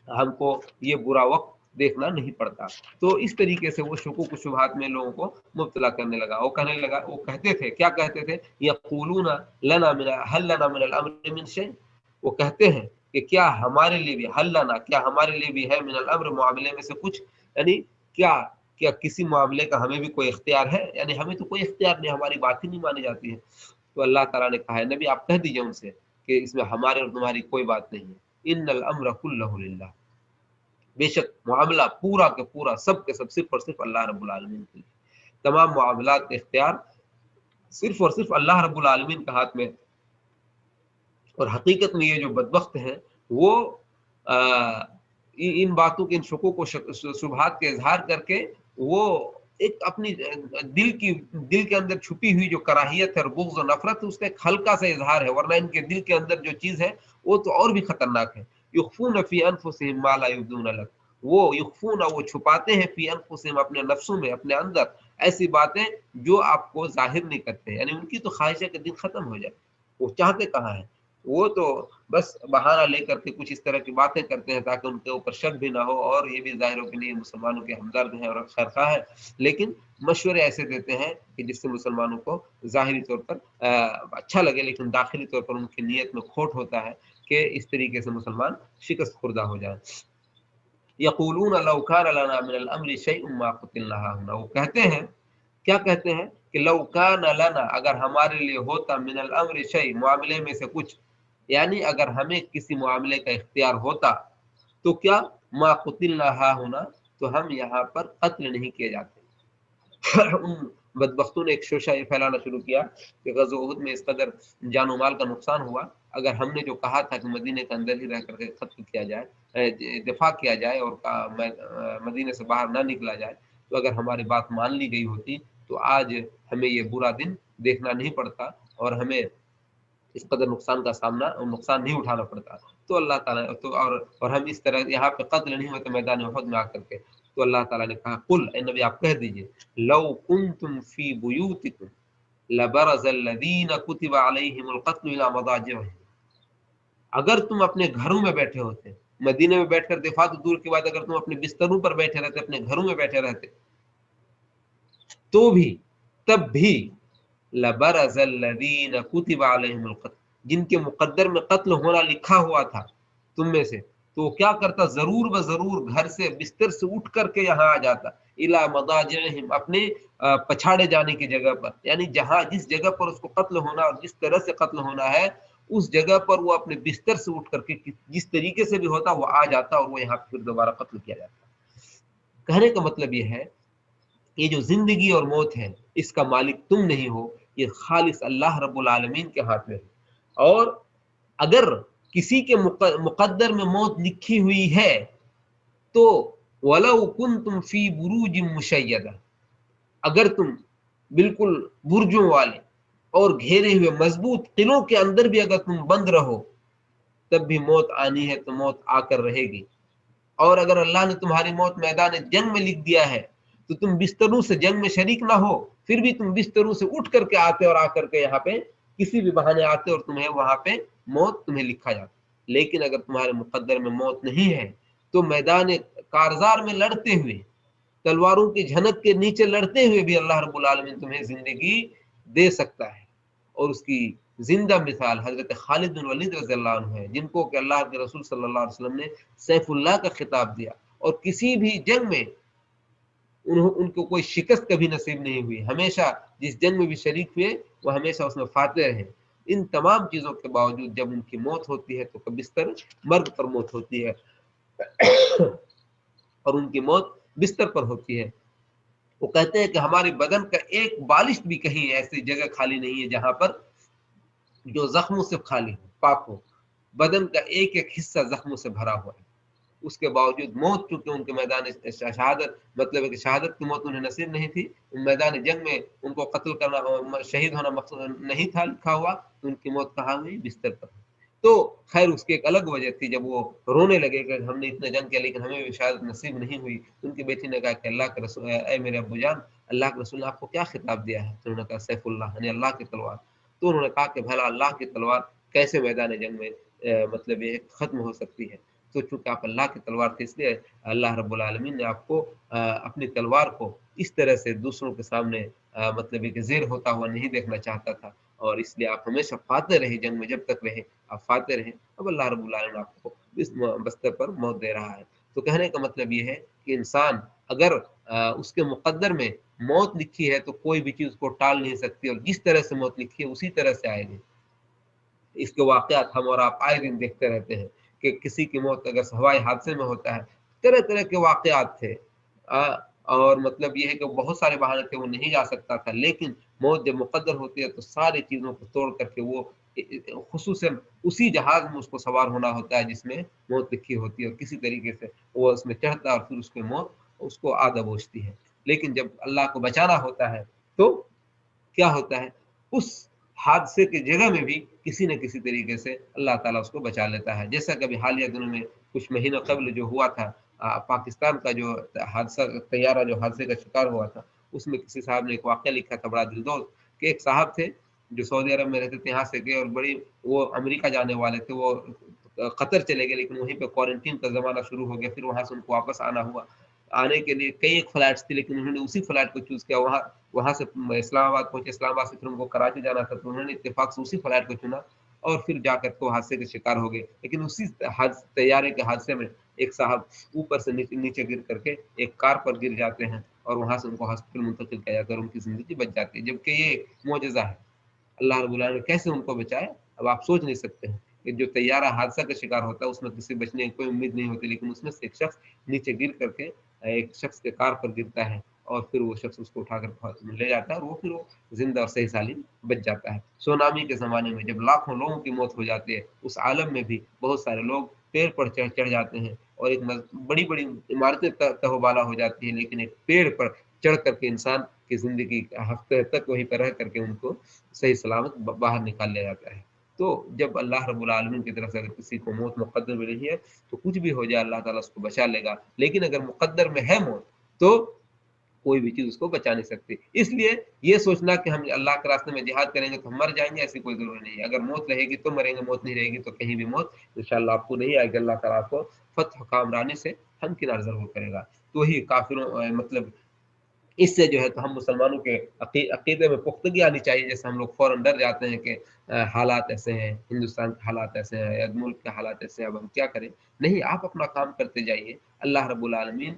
ہم کو یہ برا وقت دیکھنا نہیں پڑتا. تو اس طریقے سے وہ شکوک و شبہات میں لوگوں کو مبتلا کرنے لگا. وہ کہتے تھے، کیا کہتے تھے؟ یقولون لنا من هل لنا من الامر من شيء، وہ کہتے ہیں کہ کیا ہمارے لیے بھی حل لنا، کیا ہمارے لیے بھی ہے من الامر معاملے میں سے کچھ، یعنی کیا کسی معاملے کا ہمیں بھی کوئی اختیار ہے؟ یعنی ہمیں تو کوئی اختیار نہیں، ہماری بات ہی نہیں مانی جاتی ہے. تو اللہ تعالیٰ نے کہا ہے نبی آپ کہہ دیجئے ان سے کہ اس میں ہمارے اور تمہاری کوئی بات نہیں ہے. ان الامر کلہ للہ، بے شک معاملہ پورا کے پورا سب کے سب صرف اور صرف اللہ رب العالمین کے لیے. تمام معاملات کے اختیار صرف اور صرف اللہ رب العالمین کے ہاتھ میں. اور حقیقت میں یہ جو بدبخت ہیں وہ ان باتوں کے، ان شکوک و شبہات کے اظہار کر کے وہ ایک اپنی دل کے اندر چھپی ہوئی جو کراہیت ہے اور بغض و نفرت، اس کا ایک ہلکا سا اظہار ہے، ورنہ ان کے دل کے اندر جو چیز ہے وہ تو اور بھی خطرناک ہے. یخفون فی انفسہم ما لا یبدون لک، وہ یخفون، وہ چھپاتے ہیں، فی انفسہم، اپنے نفسوں میں، اپنے اندر ایسی باتیں جو آپ کو ظاہر نہیں کرتے. یعنی ان کی تو خواہش ہے کہ دن ختم ہو جائے. وہ چاہتے کہاں ہیں؟ وہ تو بس بہانہ لے کر کے کچھ اس طرح کی باتیں کرتے ہیں تاکہ ان کے اوپر شک بھی نہ ہو اور یہ بھی ظاہر ہو کہ نہیں مسلمانوں کے ہمدرد ہیں اور خیرخواہ ہیں. لیکن مشورے ایسے دیتے ہیں کہ جس سے مسلمانوں کو ظاہری طور پر اچھا لگے، لیکن داخلی طور پر ان کی نیت میں کھوٹ ہوتا ہے کہ اس طریقے سے مسلمان شکست خوردہ ہو جائیں. یقولون لو کان لنا من الامر شیء ما قتلنا هاهنا، وہ کہتے ہیں، کیا کہتے ہیں؟ کہ لو کان لنا، اگر ہمارے لیے ہوتا، من الامر شیء، معاملے میں سے کچھ، یعنی اگر ہمیں کسی معاملے کا اختیار ہوتا تو کیا، ما قتلنا هاهنا، تو ہم یہاں پر قتل نہیں کیے جاتے. ان بدبختوں نے ایک شوشہ یہ پھیلانا شروع کیا کہ غزوہ احد میں اس قدر جان و مال کا نقصان ہوا، اگر ہم نے جو کہا تھا کہ مدینے کے اندر ہی رہ کر کے قتل کیا جائے، دفاع کیا جائے اور مدینے سے باہر نہ نکلا جائے، تو اگر ہماری بات مان لی گئی ہوتی تو آج ہمیں یہ برا دن دیکھنا نہیں پڑتا اور ہمیں اس قدر نقصان کا نقصان نہیں اٹھانا پڑتا. تو اللہ تعالیٰ تو اور ہم اس طرح یہاں پہ قتل نہیں ہوتے میدان احد میں آ کر کے. تو اللہ تعالیٰ نے کہا قل، اے نبی آپ کہہ دیجئے، لو کنتم فی بیوتکم لبرز الذین کتب علیہم القتل الی مضاجعہم، اگر تم اپنے گھروں میں بیٹھے ہوتے، مدینے میں بیٹھ کر دفاع تو دور کی بات، اگر تم اپنے بستروں پر بیٹھے رہتے، اپنے گھروں میں بیٹھے رہتے، تو بھی، تب بھی، لبرز الذین کتب علیہم القتل، جن کے مقدر میں قتل ہونا لکھا ہوا تھا تم میں سے، تو وہ کیا کرتا؟ ضرور بضرور گھر سے، بستر سے اٹھ کر کے یہاں آ جاتا، الی مضاجعہم، اپنے پچھاڑے جانے کی جگہ پر، یعنی جس جگہ پر اس کو قتل ہونا اور جس طرح سے قتل ہونا ہے اس جگہ پر وہ اپنے بستر سے اٹھ کر کے جس طریقے سے بھی ہوتا وہ آ جاتا اور وہ یہاں پھر دوبارہ قتل کیا جاتا. کہنے کا مطلب یہ ہے، یہ جو زندگی اور موت ہے اس کا مالک تم نہیں ہو، یہ خالص اللہ رب العالمین کے ہاتھ میں ہے. اور اگر کسی کے مقدر میں موت لکھی ہوئی ہے تو وَلَوْ كُنْتُمْ فِي بُرُوجٍ مُشَيَّدَةٍ، اگر تم بالکل برجوں والے اور گھیرے ہوئے مضبوط قلعوں کے اندر بھی اگر تم بند رہو تب بھی موت آنی ہے تو موت آ کر رہے گی. اور اگر اللہ نے تمہاری موت میدان جنگ میں لکھ دیا ہے تو تم بستروں سے جنگ میں شریک نہ ہو، پھر بھی تم بستروں سے اٹھ کر کے آتے اور آ کر کے یہاں پہ کسی بھی بہانے آتے اور تمہیں وہاں پہ موت تمہیں لکھا جاتا. لیکن اگر تمہارے مقدر میں موت نہیں ہے تو میدان کارزار میں لڑتے ہوئے تلواروں کی جھنک کے نیچے لڑتے ہوئے بھی اللہ رب العالمین تمہیں زندگی دے سکتا ہے. اور اس کی زندہ مثال حضرت خالد بن ولید رضی اللہ عنہ ہے، جن کو کہ اللہ کے رسول صلی اللہ علیہ وسلم نے سیف اللہ کا خطاب دیا، اور کسی بھی جنگ میں ان کو کوئی شکست کبھی نصیب نہیں ہوئی. ہمیشہ جس جنگ میں بھی شریک ہوئے وہ ہمیشہ اس میں فاتح رہے. ان تمام چیزوں کے باوجود جب ان کی موت ہوتی ہے تو بستر مرگ پر موت ہوتی ہے اور ان کی موت بستر پر ہوتی ہے. وہ کہتے ہیں کہ ہماری بدن کا ایک بالشت بھی کہیں ایسی جگہ خالی نہیں ہے جہاں پر جو زخموں سے خالی ہو، پاک ہو. بدن کا ایک ایک حصہ زخموں سے بھرا ہوا ہے. اس کے باوجود موت چونکہ ان کے میدان شہادت، مطلب ہے کہ شہادت کی موت انہیں نصیب نہیں تھی، میدان جنگ میں ان کو قتل کرنا، شہید ہونا مقصود نہیں تھا لکھا ہوا، تو ان کی موت کہاں ہوئی؟ بستر پر. تو خیر اس کی ایک الگ وجہ تھی، جب وہ رونے لگے کہ ہم نے اتنا جنگ کیا لیکن ہمیں بھی شہادت نصیب نہیں ہوئی. ان کی بیٹی نے کہا کہ اللہ کے رسول، اے میرے ابو جان، اللہ کے رسول نے آپ کو کیا خطاب دیا ہے؟ تو انہوں نے کہا سیف اللہ، یعنی اللہ کی تلوار. تو انہوں نے کہا کہ بھلا اللہ کی تلوار کیسے میدان جنگ میں مطلب یہ ختم ہو سکتی ہے؟ تو چونکہ آپ اللہ کی تلوار تھے، اس لیے اللہ رب العالمین نے آپ کو اپنی تلوار کو اس طرح سے دوسروں کے سامنے مطلب کہ زیر ہوتا ہوا نہیں دیکھنا چاہتا تھا، اور اس لیے آپ ہمیشہ فاتح رہے. جنگ میں جب تک رہے آپ فاتح رہے. اب اللہ رب العالمین آپ کو اس بستر پر موت دے رہا ہے. تو کہنے کا مطلب یہ ہے کہ انسان اگر اس کے مقدر میں موت لکھی ہے تو کوئی بھی چیز اس کو ٹال نہیں سکتی، اور جس طرح سے موت لکھی ہے اسی طرح سے آئے گی. اس کے واقعات ہم اور آپ آئے دن دیکھتے رہتے ہیں کہ کسی کی موت اگر ہوائی حادثے میں ہوتا ہے، طرح طرح کے واقعات تھے. اور مطلب یہ ہے کہ بہت سارے بہانے تھے، وہ نہیں جا سکتا تھا، لیکن موت جب مقدر ہوتی ہے تو ساری چیزوں کو توڑ کر کے وہ خصوصاً اسی جہاز میں اس کو سوار ہونا ہوتا ہے جس میں موت لکھی ہوتی ہے، اور کسی طریقے سے وہ اس میں چڑھتا ہے اور پھر اس کی موت اس کو آدھا بوجھتی ہے. لیکن جب اللہ کو بچانا ہوتا ہے تو کیا ہوتا ہے؟ اس حادثے کی جگہ میں بھی کسی نہ کسی طریقے سے اللہ تعالیٰ اس کو بچا لیتا ہے. جیسا کہ ابھی حالیہ دنوں میں کچھ مہینوں قبل جو ہوا تھا، پاکستان کا جو حادثہ، طیارہ جو حادثے کا شکار ہوا تھا، اس میں کسی صاحب نے ایک واقعہ لکھا تھا بڑا دلدوز، کہ ایک صاحب تھے جو سعودی عرب میں رہتے تھے، یہاں سے گئے اور بڑی وہ امریکہ جانے والے تھے، وہ قطر چلے گئے، لیکن وہیں پہ کوارنٹین کا زمانہ شروع ہو گیا. پھر وہاں سے ان کو واپس آنا ہوا. آنے کے لیے کئی ایک فلائٹس تھی، لیکن انہوں نے اسی فلائٹ کو چوز کیا. وہاں سے اسلام آباد پہنچے، اسلام آباد سے پھر ان کو کراچی جانا تھا، تو انہوں نے اتفاق سے اسی فلائٹ کو چنا اور پھر جا کر کے حادثے کے شکار ہو گئے. لیکن اسی طیارے کے حادثے میں ایک صاحب اوپر سے نیچے گر کر کے ایک کار پر گر جاتے ہیں، اور وہاں سے ان کو ہاسپٹل منتقل کیا جاتا ہے اور ان کی زندگی بچ جاتی ہے. جبکہ یہ معجزہ ہے، اللہ رب العالمین نے کیسے ان کو بچایا اب آپ سوچ نہیں سکتے ہیں. کہ جو طیارہ حادثہ کا شکار ہوتا ہے اس میں کسی بچنے کی کوئی امید نہیں ہوتی، لیکن اس میں سے ایک شخص نیچے گر کر کے ایک شخص کے کار پر گرتا ہے، اور پھر وہ شخص اس کو اٹھا کر لے جاتا ہے، اور وہ پھر وہ زندہ اور صحیح سالم بچ جاتا ہے. سونامی کے زمانے میں جب لاکھوں لوگوں کی موت ہو جاتی ہے، اس عالم میں بھی بہت سارے لوگ پیڑ پر چڑھ جاتے ہیں، اور ایک بڑی بڑی عمارتیں تہوبالا ہو جاتی ہیں، لیکن ایک پیڑ پر چڑھ کر کے انسان کی زندگی ہفتے تک وہیں پر رہ کر کے ان کو صحیح سلامت باہر نکال لیا جاتا ہے. تو جب اللہ رب العالمین کی طرف سے اگر کسی کو موت مقدر میں نہیں ہے تو کچھ بھی ہو جائے اللہ تعالیٰ اس کو بچا لے گا. لیکن اگر مقدر میں ہے موت تو کوئی بھی چیز اس کو بچا نہیں سکتی. اس لیے یہ سوچنا کہ ہم اللہ کے راستے میں جہاد کریں گے تو ہم مر جائیں گے، ایسی کوئی ضروری نہیں ہے. اگر موت رہے گی تو مریں گے، موت نہیں رہے گی تو کہیں بھی موت انشاءاللہ آپ کو نہیں آئے گی. اللہ تعالیٰ آپ کو فتح کامرانی سے ہمکنار ضرور کرے گا. تو ہی کافروں مطلب اس سے جو ہے تو ہم مسلمانوں کے عقیدے میں پختگی آنی چاہیے. جیسے ہم لوگ فوراً ڈر جاتے ہیں کہ حالات ایسے ہیں، ہندوستان کے حالات ایسے ہیں یا ملک کے حالات ایسے ہیں، اب ہم کیا کریں. نہیں، آپ اپنا کام کرتے جائیے. اللہ رب العالمین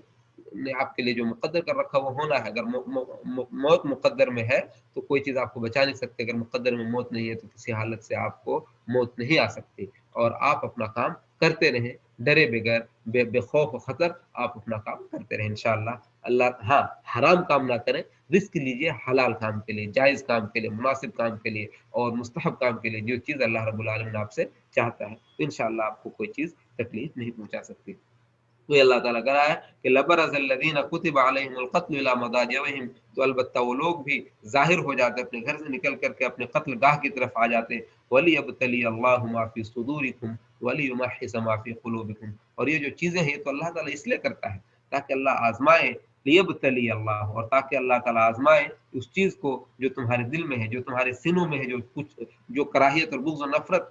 نے آپ کے لیے جو مقدر کر رکھا وہ ہونا ہے. اگر موت مقدر میں ہے تو کوئی چیز آپ کو بچا نہیں سکتے. اگر مقدر میں موت نہیں ہے تو کسی حالت سے آپ کو موت نہیں آ سکتی. اور آپ اپنا کام کرتے رہیں ڈرے بغیر، بے خوف و خطر آپ اپنا کام کرتے رہیں انشاءاللہ. اللہ ہاں حرام کام نہ کریں، رزق لیجئے حلال کام کے لیے، جائز کام کے لیے، مناسب کام کے لیے اور مستحب کام کے لیے. جو چیز اللہ رب العالمین آپ سے چاہتا ہے انشاءاللہ آپ کو کوئی چیز تکلیف نہیں پہنچا سکتی. تو اللہ تعالیٰ کہہ رہا ہے کہ لبرز الذین کتب علیہم القتل الی مضاجعہم، تو البتہ وہ لوگ بھی ظاہر ہو جاتے، اپنے گھر سے نکل کر کے اپنے قتل گاہ کی طرف آ جاتے. ولیبتلی اللہ ما فی صدورکم ولیمحص ما فی قلوبکم. اور یہ جو چیزیں ہیں یہ تو اللہ تعالیٰ اس لیے کرتا ہے تاکہ اللہ آزمائے، لیبتلی اللہ، اور تاکہ اللہ تعالیٰ آزمائے اس چیز کو جو تمہارے دل میں ہے، جو تمہارے سینوں میں ہے، جو کچھ جو کراہیت اور بغض و نفرت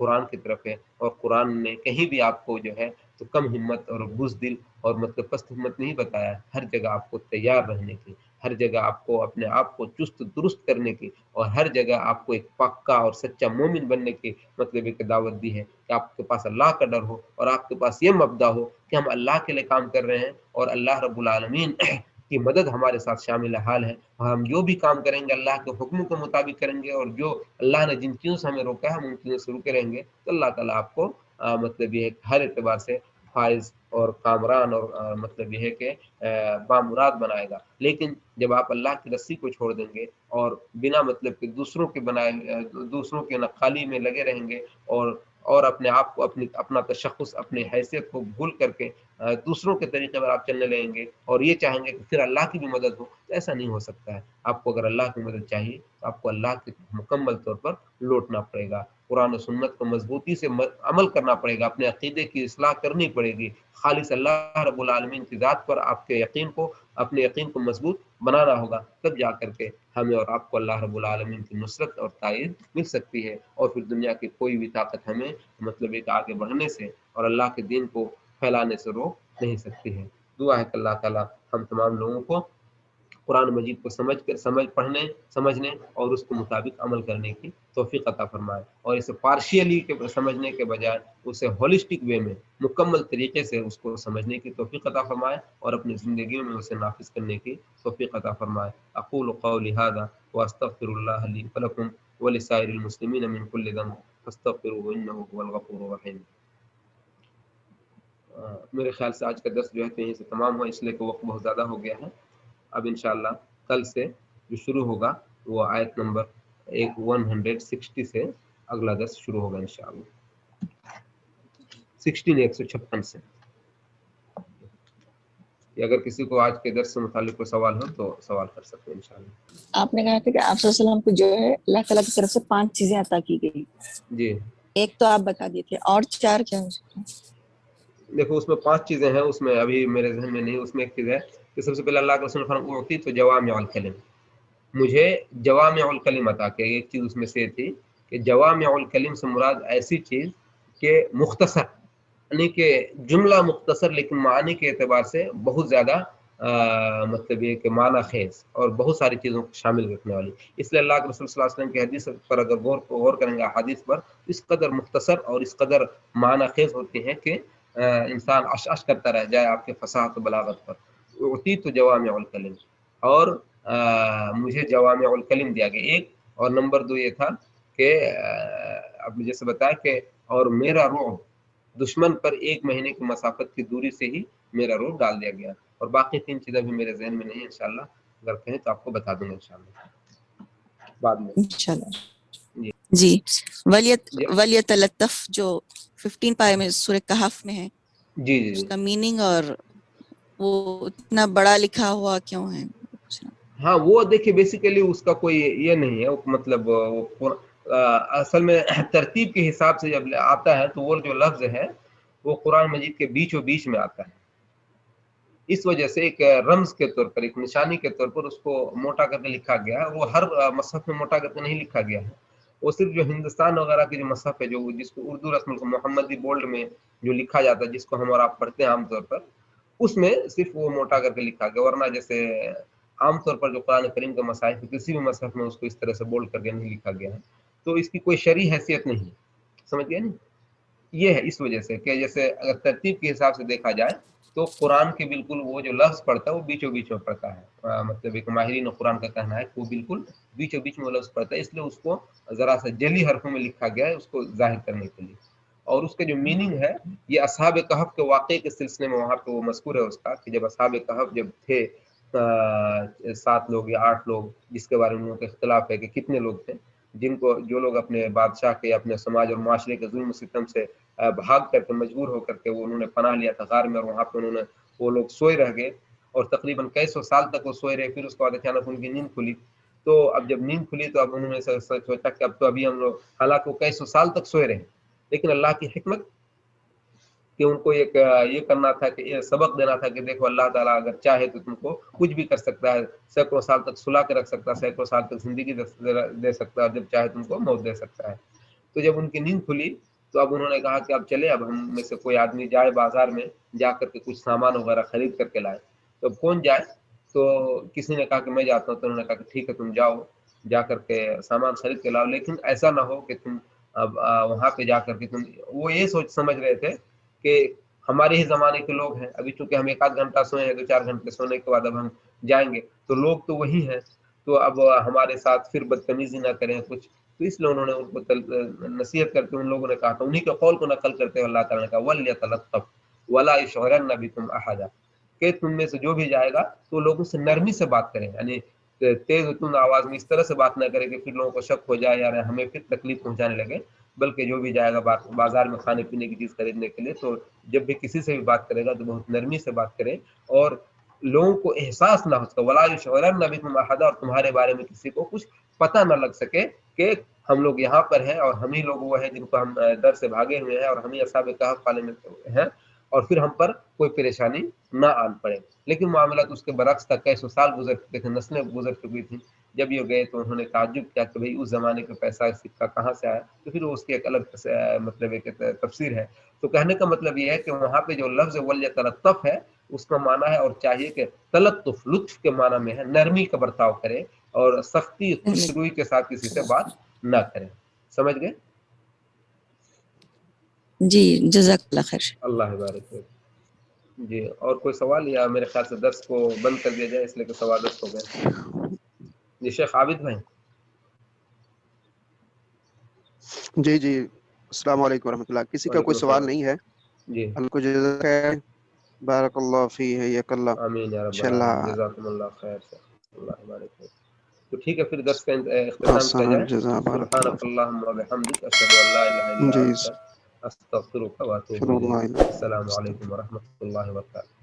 قرآن کی طرف ہے، اور قرآن نے کہیں بھی آپ کو جو ہے تو کم ہمت اور بزدل اور مطلب پست ہمت نہیں بتایا، ہر جگہ آپ کو تیار رہنے کی، ہر جگہ آپ کو اپنے آپ کو چست درست کرنے کی، اور ہر جگہ آپ کو ایک پکا اور سچا مومن بننے کی مطلب ایک دعوت دی ہے کہ آپ کے پاس اللہ کا ڈر ہو، اور آپ کے پاس یہ مبدا ہو کہ ہم اللہ کے لیے کام کر رہے ہیں، اور اللہ رب العالمین کی مدد ہمارے ساتھ شامل حال ہے، اور ہم جو بھی کام کریں گے اللہ کے حکم کے مطابق کریں گے، اور جو اللہ نے جن چیزوں سے ہمیں روکا ہے ہم ان چیزوں سے روکے رہیں گے، تو اللہ تعالیٰ آپ کو مطلب یہ ہر اعتبار سے فائز اور کامران اور مطلب یہ ہے کہ بامراد بنائے گا۔ لیکن جب آپ اللہ کی رسی کو چھوڑ دیں گے اور بنا مطلب کہ دوسروں کے بنائے دوسروں کے نقالی میں لگے رہیں گے، اور اپنے آپ کو اپنا تشخص اپنی حیثیت کو بھول کر کے دوسروں کے طریقے پر آپ چلنے لگیں گے اور یہ چاہیں گے کہ پھر اللہ کی بھی مدد ہو، تو ایسا نہیں ہو سکتا ہے۔ آپ کو اگر اللہ کی مدد چاہیے تو آپ کو اللہ کے مکمل طور پر لوٹنا پڑے گا، قرآن و سنت کو مضبوطی سے عمل کرنا پڑے گا، اپنے عقیدے کی اصلاح کرنی پڑے گی، خالص اللہ رب العالمین کی ذات پر آپ کے اپنے یقین کو مضبوط بنانا ہوگا، تب جا کر کے ہمیں اور آپ کو اللہ رب العالمین کی نصرت اور تائید مل سکتی ہے، اور پھر دنیا کی کوئی بھی طاقت ہمیں مطلب ایک آگے بڑھنے سے اور اللہ کے دین کو پھیلانے سے روک نہیں سکتی ہے۔ دعا ہے کہ اللہ تعالیٰ ہم تمام لوگوں کو قرآن مجید کو پڑھنے سمجھنے اور اس کے مطابق عمل کرنے کی توفیق عطا فرمائے، اور اسے پارشیلی سمجھنے کے بجائے اسے ہولسٹک وے میں مکمل طریقے سے اس کو سمجھنے کی توفیق عطا فرمائے، اور اپنی زندگیوں میں اسے نافذ کرنے کی توفیق عطا فرمائے۔ اقول قولی ھذا واستغفر اللہ لی ولکم ولسائر المسلمین من کل ذنب فاستغفروہ انہ ھو الغفور الرحیم۔ میرے خیال سے آج کا درس جو ہے تو یہیں سے تمام ہوا، اس لیے کہ وقت بہت زیادہ ہو گیا ہے۔ اب انشاءاللہ کل سے جو شروع ہوگا وہ آیت نمبر 160 سے اگلا درس شروع ہوگا انشاءاللہ، 156 سے۔ اگر کسی کو آج کے درس سے متعلق کوئی سوال ہو تو سوال کر سکتے ہیں انشاءاللہ۔ آپ نے کہا تھا کہ آپ صلی اللہ علیہ وسلم کو جو ہے اللہ تعالیٰ کی طرف سے 5 چیزیں عطا کی گئی، جی ایک تو آپ بتا دیے تھے، اور 4 کیا ہو سکتے ہیں؟ دیکھو اس میں 5 چیزیں ہیں، اس میں ابھی میرے ذہن میں نہیں، اس میں ایک چیز ہے کہ سب سے پہلے اللہ کے رسول فرمایا اعطی تو جوامع الکلم، مجھے جوامع الکلم عطا کیا۔ ایک چیز اس میں سے تھی کہ جوامع الکلم سے مراد ایسی چیز کہ مختصر، یعنی کہ جملہ مختصر لیکن معنی کے اعتبار سے بہت زیادہ مطلب یہ کہ معنی خیز اور بہت ساری چیزوں کو شامل رکھنے والی۔ اس لیے اللہ کے رسول صلی اللہ علیہ وسلم کی حدیث پر اگر غور کریں گے حدیث پر، اس قدر مختصر اور اس قدر معنی خیز ہوتی ہیں کہ انسان عش کرتا رہ جائے آپ کے فصاحت و بلاغت پر۔ اعطی تو جوامع الکلم، اور مجھے جوامع الکلم دیا گیا، ایک۔ اور نمبر 2 یہ تھا کہ اب مجھے سے بتایا کہ اور میرا رعب دشمن پر 1 مہینے کی مسافت کی دوری سے ہی میرا رعب ڈال دیا گیا، اور باقی 3 چیزیں بھی میرے ذہن میں نہیں ہیں، انشاءاللہ اگر کہیں تو آپ کو بتا دوں گا انشاءاللہ بعد میں انشاءاللہ جی۔ ولیتلطف جو 15 پارے میں سورہ کہف میں ہے، جی اس کا میننگ اور وہ اتنا بڑا لکھا ہوا کیوں ہے؟ ہاں وہ دیکھیے بیسیکلی اس کا کوئی یہ نہیں ہے، مطلب اصل میں ترتیب کے حساب سے جب آتا ہے تو وہ جو لفظ ہے وہ قرآن مجید کے بیچوں بیچ میں آتا ہے، اس وجہ سے ایک رمز کے طور پر، ایک نشانی کے طور پر اس کو موٹا کر کے لکھا گیا ہے۔ وہ ہر مصحف میں موٹا کر کے نہیں لکھا گیا ہے، وہ صرف جو ہندوستان وغیرہ کے جو مصحف ہے جس کو اردو رسم محمدی بولڈ میں جو لکھا جاتا ہے، جس کو ہم اور آپ پڑھتے ہیں عام طور پر، اس میں صرف وہ موٹا کر کے لکھا گیا، ورنہ جیسے عام طور پر جو قرآن کریم کے مصاحف کسی بھی مصحف میں اس کو اس طرح سے بولڈ کر کے نہیں لکھا گیا ہے، تو اس کی کوئی شرعی حیثیت نہیں ہے، سمجھ گئے نہیں؟ یہ ہے اس وجہ سے کہ جیسے اگر ترتیب کے حساب سے دیکھا جائے تو قرآن کے بالکل وہ جو لفظ پڑتا ہے وہ بیچوں بیچ میں پڑتا ہے، مطلب ایک ماہرین قرآن کا کہنا ہے کہ وہ بالکل بیچوں بیچ میں وہ لفظ پڑتا ہے، اس لیے اس کو ذرا سا جلی حرفوں میں لکھا گیا ہے اس کو ظاہر کرنے کے لیے۔ اور اس کا جو میننگ ہے یہ اصحاب کہف کے واقعے کے سلسلے میں وہاں پہ وہ مذکور ہے اس کا کہ جب اصحاب کہف جب تھے 7 لوگ یا 8 لوگ، جس کے بارے میں ان کا اختلاف ہے کہ کتنے لوگ تھے، جن کو جو لوگ اپنے بادشاہ کے اپنے سماج اور معاشرے کے ظلم و ستم سے بھاگ کر کے مجبور ہو کر کے وہ انہوں نے پناہ لیا تھا غار میں، اور وہاں پہ وہ لوگ سوئے رہ گئے، اور تقریباً کئی سو سال تک وہ سوئے رہے۔ پھر اس کے بعد اچانک ان کی نیند کھلی، تو اب جب نیند کھلی تو اب انہوں نے سوچا کہ اب تو ابھی ہم لوگ، حالانکہ وہ کئی سو سال تک سوئے رہے، لیکن اللہ کی حکمت کہ ان کو ایک یہ کرنا تھا کہ یہ سبق دینا تھا کہ دیکھو اللہ تعالیٰ اگر چاہے تو تم کو کچھ بھی کر سکتا ہے، سینکڑوں سال تک سلا کے رکھ سکتا ہے، سینکڑوں سال تک زندگی دے سکتا ہے، اور جب چاہے تم کو موت دے سکتا ہے۔ تو جب ان کی نیند کھلی تو اب انہوں نے کہا کہ اب چلے، اب ہم میں سے کوئی آدمی جائے بازار میں جا کر کے کچھ سامان وغیرہ خرید کر کے لائے. تو اب کون جائے؟ تو کسی نے کہا کہ میں جاتا ہوں. تو انہوں نے کہا کہ ٹھیک ہے تم جاؤ، جا کر کے سامان خرید کے لاؤ، لیکن ایسا نہ ہو کہ تم اب وہاں پہ جا کر کے تم، وہ یہ سمجھ رہے تھے کہ ہمارے ہی زمانے کے لوگ ہیں، ابھی چونکہ ہم 1 آدھ گھنٹہ سوئے ہیں، 2 4 گھنٹے سونے کے بعد اب ہم جائیں گے تو لوگ تو وہی ہیں، تو اب ہمارے ساتھ پھر بدتمیزی نہ کریں کچھ. تو اس لیے انہوں نے ان کو نصیحت کرتے ان لوگوں نے کہا تھا، انہی کے قول کو نقل کرتے ہوئے اللہ تعالیٰ نے کہا وَلْيَتَلَطَّفْ وَلَا يُشْعِرَنَّ بِكُمْ أَحَدًا، کہ تم میں سے جو بھی جائے گا تو لوگوں سے نرمی سے بات کریں، یعنی تیز تند آواز میں اس طرح سے بات نہ کرے کہ پھر لوگوں کو شک ہو جائے یار ہمیں پھر تکلیف پہنچانے لگے. بلکہ جو بھی جائے گا بازار میں کھانے پینے کی چیز خریدنے کے لیے، تو جب بھی کسی سے بھی بات کرے گا تو بہت نرمی سے بات کرے، اور لوگوں کو احساس نہ ہو سکے وَلَا يُشْعِرَنَّ بِكُمْ أَحَدًا، اور تمہارے بارے میں کسی کو کچھ پتہ نہ لگ سکے کہ ہم لوگ یہاں پر ہیں اور ہم ہی لوگ وہ ہیں جن کو ہم در سے بھاگے ہوئے ہیں اور ہم ہی اصحاب کہف والے میں ہیں، اور پھر ہم پر کوئی پریشانی نہ آن پڑے. لیکن معاملات اس کے برعکس تھا، کئی سو سال گزر چکے تھے، نسلیں گزر چکی تھیں. جب یہ گئے تو انہوں نے تعجب کیا کہ بھئی اس زمانے کا پیسہ سکہ کہاں سے آیا، تو پھر اس کی ایک الگ مطلب ایک تفسیر ہے. تو کہنے کا مطلب یہ ہے کہ وہاں پہ جو لفظ وَلْيَتَلَطَّفْ ہے اس کا معنی ہے، اور چاہیے کہ تلطف لطف کے معنی میں ہے، نرمی کا برتاؤ کرے اور سختی خوش روئی کے ساتھ کسی سے بات نہ کریں. سمجھ گئے؟ جی جزاک اللہ خیر. اللہ بارک فیک. جی اور کوئی سوال، یا میرے خیال سے درس کو بند کر دیا جائے اس لیے کہ 10:15 ہو گئے. جی شیخ عابد بھائی. جی جی السلام علیکم ورحمۃ اللہ. کسی کا کوئی سوال نہیں ہے. جی اللہ کو جزاک خیر. بارک اللہ فی حیاک اللہ. آمین یا رب انشاءاللہ. العالمین. جزاکم اللہ خیر شیخ. اللہ بارک فیک. تو ٹھیک ہے پھر درس کا اختتام کیا جائے. سبحانک اللہم و بحمدک اشہد ان لا الہ الا انت استغفرک و اتوب الیک. السلام علیکم ورحمۃ اللہ وبرکاتہ.